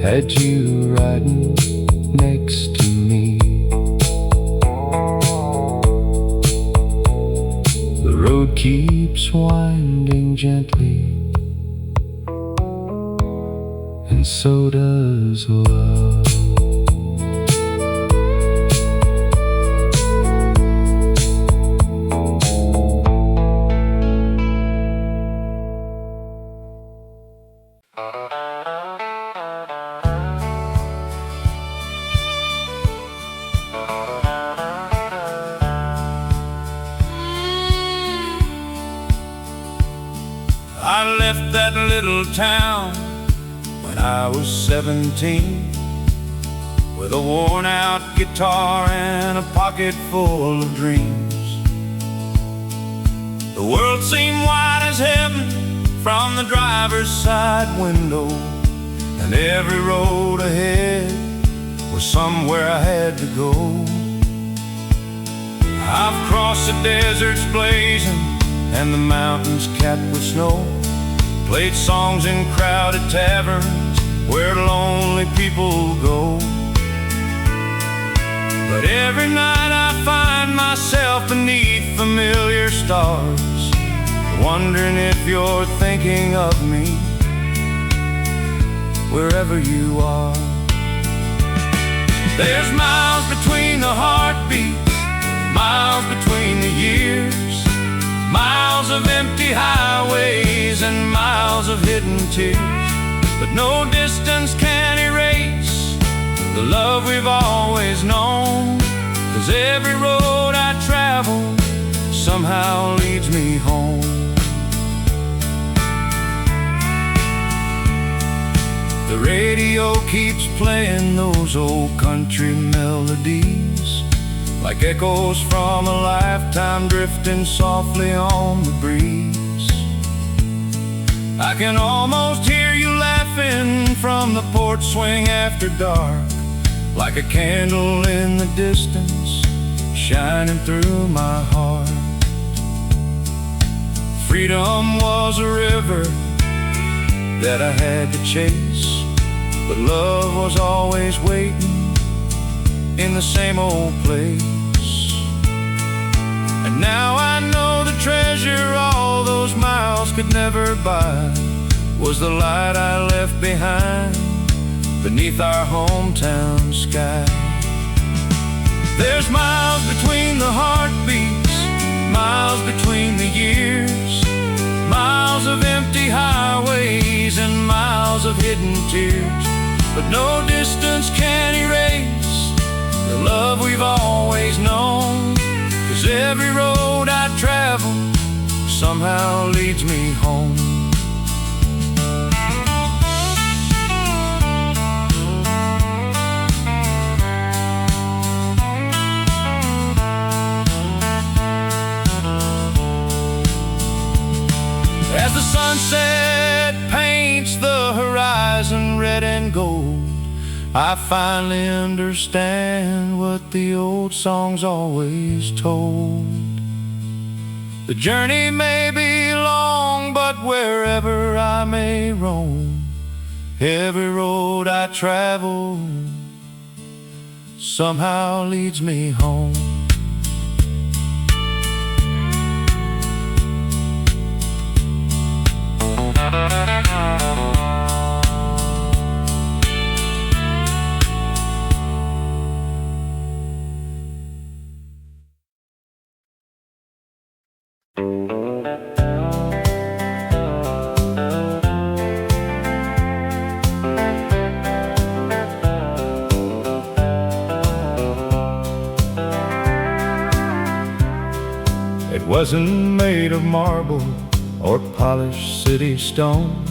Speaker 2: had you riding next to me. The road keeps winding gently, and so does love.
Speaker 3: I left that little town when I was 17, with a worn-out guitar and a pocket full of dreams. The world seemed wide as heaven from the driver's side window, and every road ahead was somewhere I had to go. I've crossed the deserts blazing and the mountains capped with snow, played songs in crowded taverns where lonely people go. But every night I find myself beneath familiar stars, wondering if you're thinking of me wherever you are. There's miles between the heartbeats, miles between the years, miles of empty highways and miles of hidden tears. But no distance can erase the love we've always known, 'cause every road I travel somehow leads me home. The radio keeps playing those old country melodies, like echoes from a lifetime drifting softly on the breeze. I can almost hear you laughing from the porch swing after dark, like a candle in the distance shining through my heart. Freedom was a river that I had to chase, but love was always waiting in the same old place. And now I know the treasure all those miles
Speaker 2: could never buy was the light I left behind beneath our hometown sky. There's miles between the heartbeats, miles between the years, miles of empty highways and miles of hidden tears. But no distance can erase the love we've always known, 'cause every road I travel somehow leads me home. As the sunset paints the horizon red and gold, I finally understand what the old songs always told. The journey may be long, but wherever I may roam, every road I travel somehow leads me home. It wasn't made of marble or polished city stone,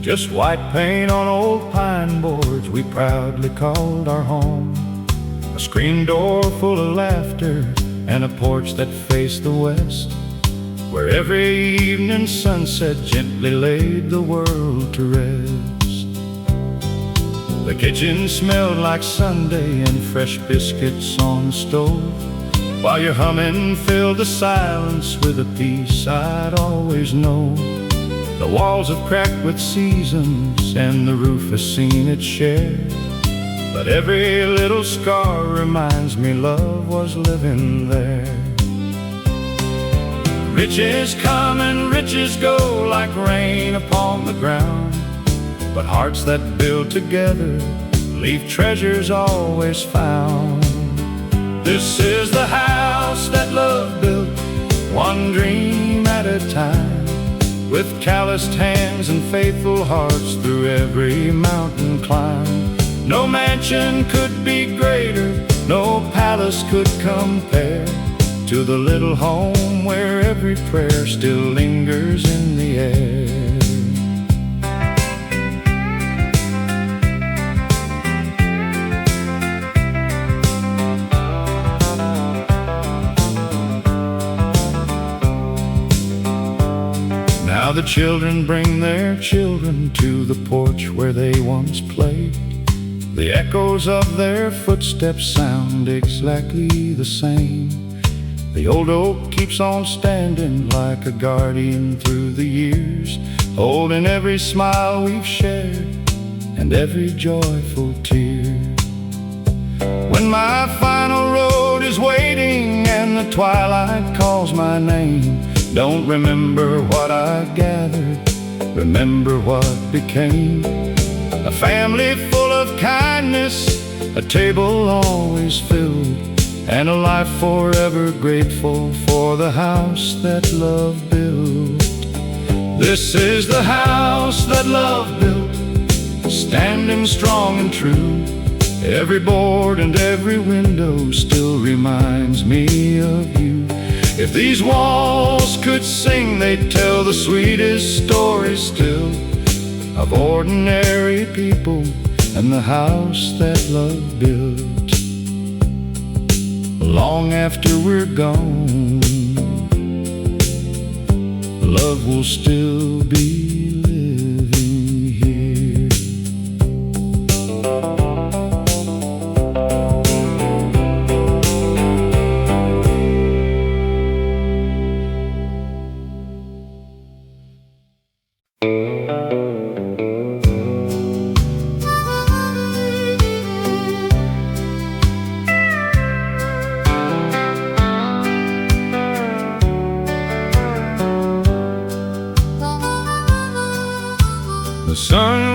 Speaker 2: just white paint on old pine boards we proudly called our home. A screen door full of laughter and a porch that faced the west, where every evening sunset gently laid the world to rest. The kitchen smelled like Sunday and fresh biscuits on the stove, while your humming filled the silence with a peace I'd always known. The walls have cracked with seasons and the roof has seen its share, but every little scar reminds me love was living there. Riches come and riches go like rain upon the ground, but hearts that build together leave treasures always found. This is the house that love built, one dream at a time, with calloused hands and faithful hearts through every mountain climb. No mansion could be greater, no palace could compare to the little home where every prayer still lingers in the air. Now the children bring their children to the porch where they once played. The echoes of their footsteps sound exactly the same. The old oak keeps on standing like a guardian through the years, holding every smile we've shared and every joyful tear. When my final road is waiting and the twilight calls my name, don't remember what I gathered, remember what became. A family full of kindness, a table always filled, and a life forever grateful for the house that love built. This is the house that love built, standing strong and true. Every board and every window still reminds me of you. If these walls could sing, they'd tell the sweetest story still, of ordinary people and the house that love built. Long after we're gone, love will still be living here.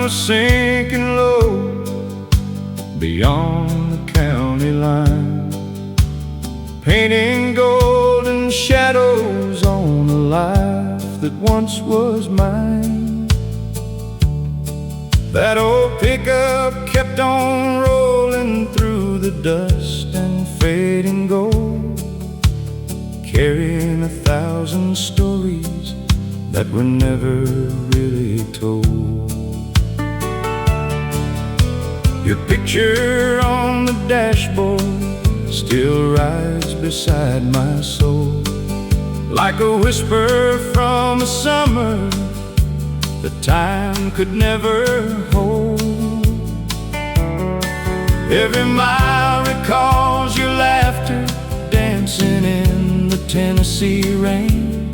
Speaker 3: was sinking low beyond the county line, painting golden shadows on a life that once was mine. That old pickup kept on rolling through the dust and fading gold, carrying 1,000 stories that were never really told. Your picture on the dashboard still rides beside my soul, like a whisper from a summer that time could never hold. Every mile recalls your laughter dancing in the Tennessee rain,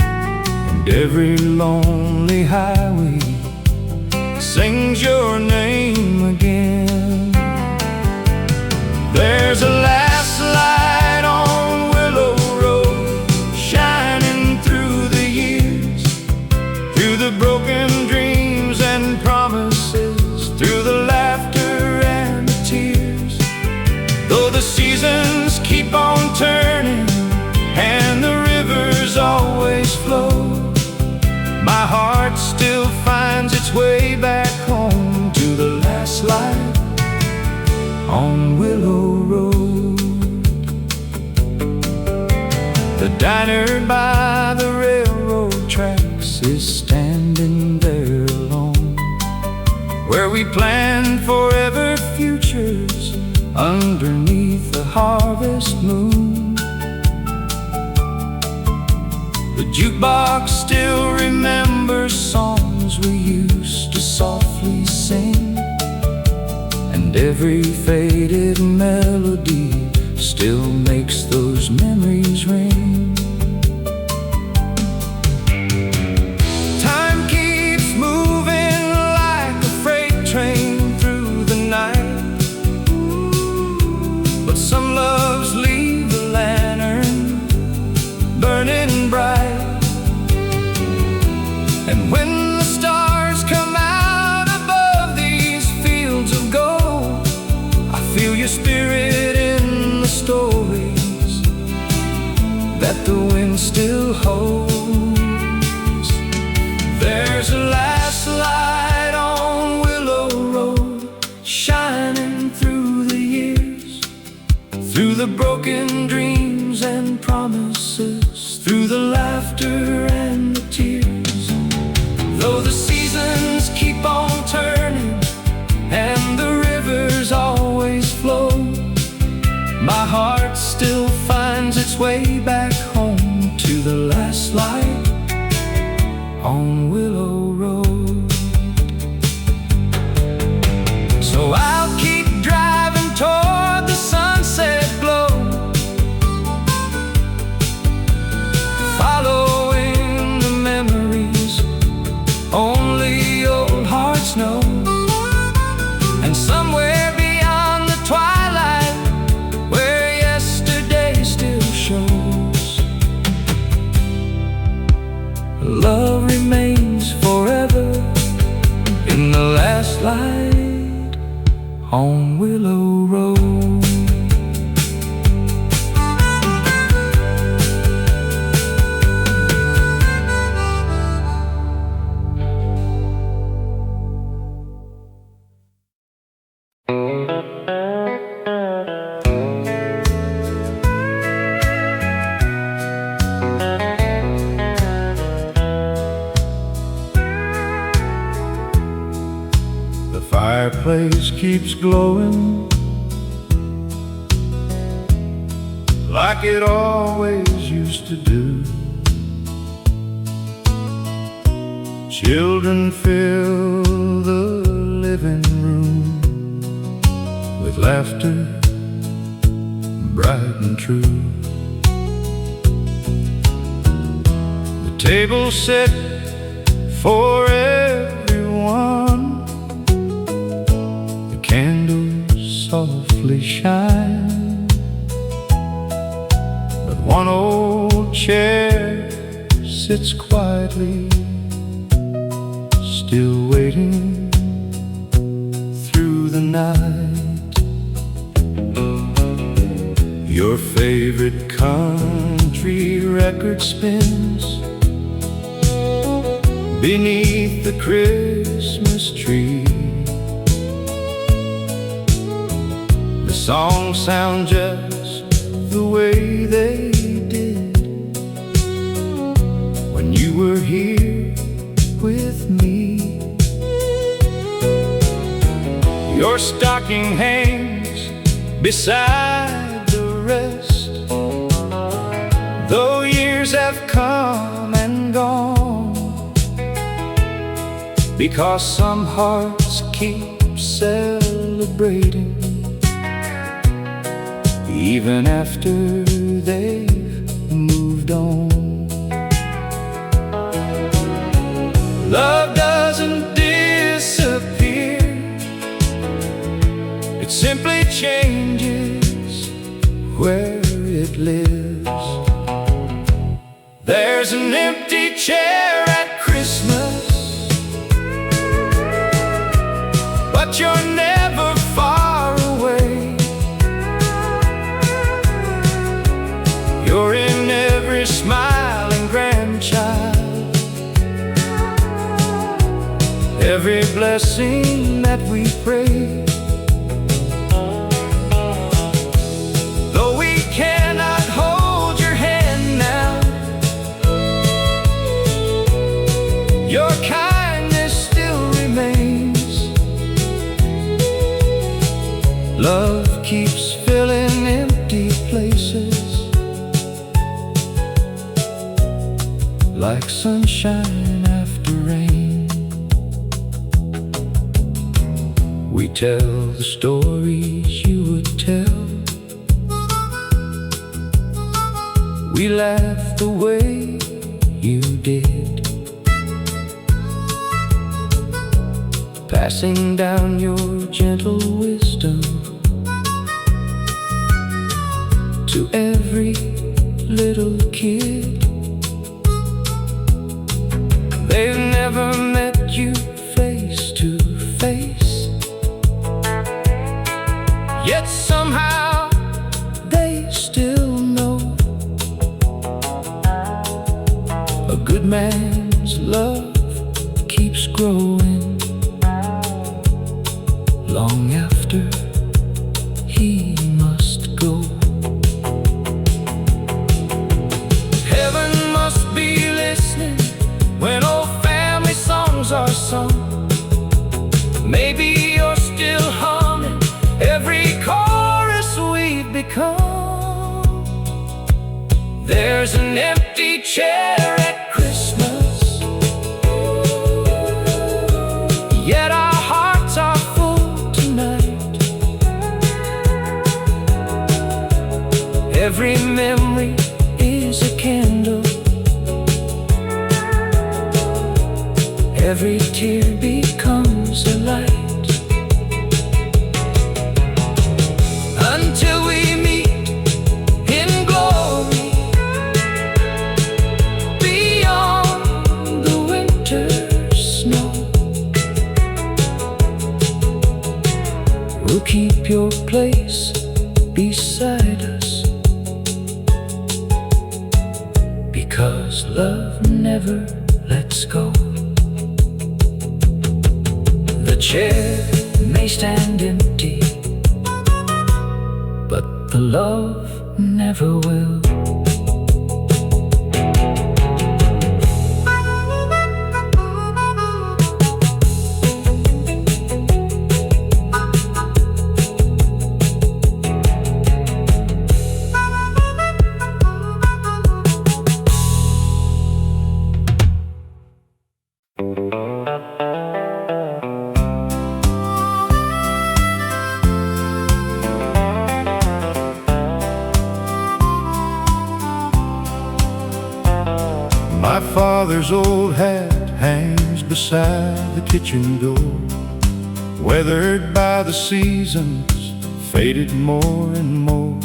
Speaker 3: and every lonely highway sings your name again. There's a last light on Willow Road, shining through the years, through the broken dreams and promises, through the laughter and the tears. Though the seasons keep on turning and the rivers always flow, my heart still finds its way back home to the last light on Willow Road. The diner by the railroad tracks is standing there alone, where we planned forever futures underneath the harvest moon. The jukebox still remembers songs we used to softly sing, and every faded melody still makes those memories ring. Time keeps moving like a freight train through the night, but some loves leave the lantern burning bright. And when the stars come out above these fields of gold, I feel your spirit in the stories that the wind still holds. There's a last light on Willow Road, shining through the years, through the broken dreams and promises, through the laughter and the tears. Though the seasons keep on turning and the rivers always flow, my heart still finds its way back home to the last light on Willow Road. So I'll keep driving toward the sunset glow, following the memories only old hearts know. And somewhere beyond the twilight, where yesterday still shows, love remains forever in the last light on Willow Road. The fireplace keeps glowing like it always used to do. Children fill the living room with laughter bright and true. The table set for everyone, the candles softly shine, but one old chair sits quietly, still waiting
Speaker 1: night. Your favorite country record spins beneath the Christmas tree. The songs sound just the way they did when you were here with me. Your stocking hangs beside the rest, though years have come and gone, because some hearts keep celebrating even after they've moved on. Love doesn't disappear, it simply changes where it lives. There's an empty chair at Christmas, but you're never far away. You're in every smiling grandchild, every blessing that we pray. Though we cannot hold your hand now, your kindness still remains. Love keeps filling empty places, like sunshine after rain. We tell the stories you would tell, we laugh the way you did, passing down your gentle wisdom to every little kid. They've never met you face to face, yet somehow they still know a good man's love keeps growing long after he must go. Heaven must be listening when old family songs are sung. Maybe you're still humming every chorus we've become. There's an empty chair at Christmas, yet our hearts are full tonight. Every memory is a candle, every tear becomes a light. Until we meet in glory beyond the winter snow, we'll keep your place beside us, because love never lets go. The chair may stand empty, but the love never will.
Speaker 3: My father's old hat hangs beside the kitchen door, weathered by the seasons, faded more and more.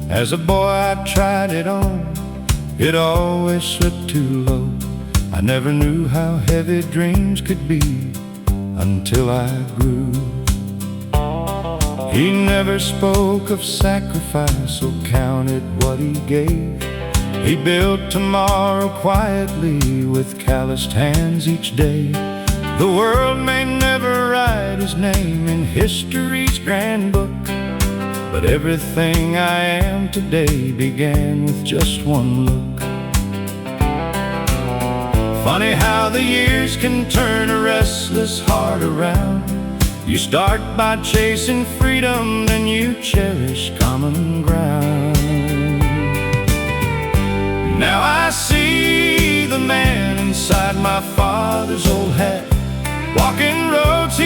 Speaker 3: As a boy I tried it on, it always slipped too low. I never knew how heavy dreams could be until I grew.
Speaker 2: He never spoke of sacrifice or counted what he gave. He built tomorrow quietly with calloused hands each day. The world may never write his name in history's grand book, but everything I am today began with just one look. Funny how the years can turn a restless heart around. You start by chasing freedom, then you cherish common ground. Now I see the man inside my father's old hat, walking roads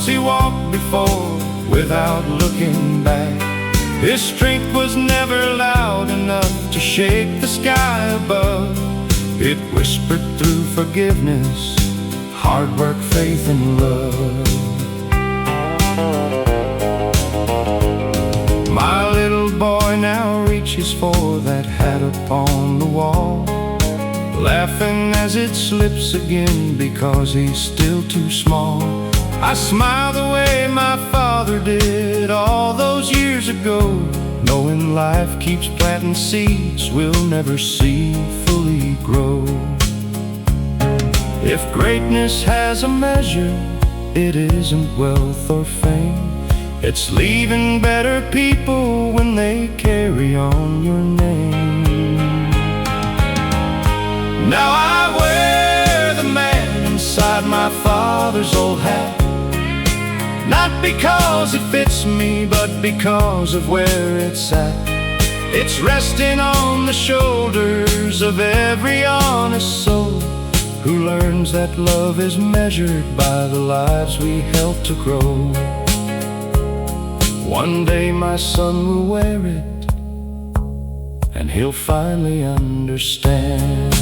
Speaker 2: he walked before without looking back. His strength was never loud enough to shake the sky above. It whispered through forgiveness, hard work, faith, and love. My little boy now reaches for that hat upon the wall, laughing as it slips again because he's still too small. I smile the way my father did all those years ago, knowing life keeps planting seeds we'll never see fully grow. If greatness has a measure, it isn't wealth or fame. It's leaving better people when they carry on your name. Now I wear the man inside my father's old hat, not because it fits me, but because of where it's at. It's resting on the shoulders of every honest soul who learns that love is measured by the lives we help to grow. One day my son will wear it, and he'll finally understand.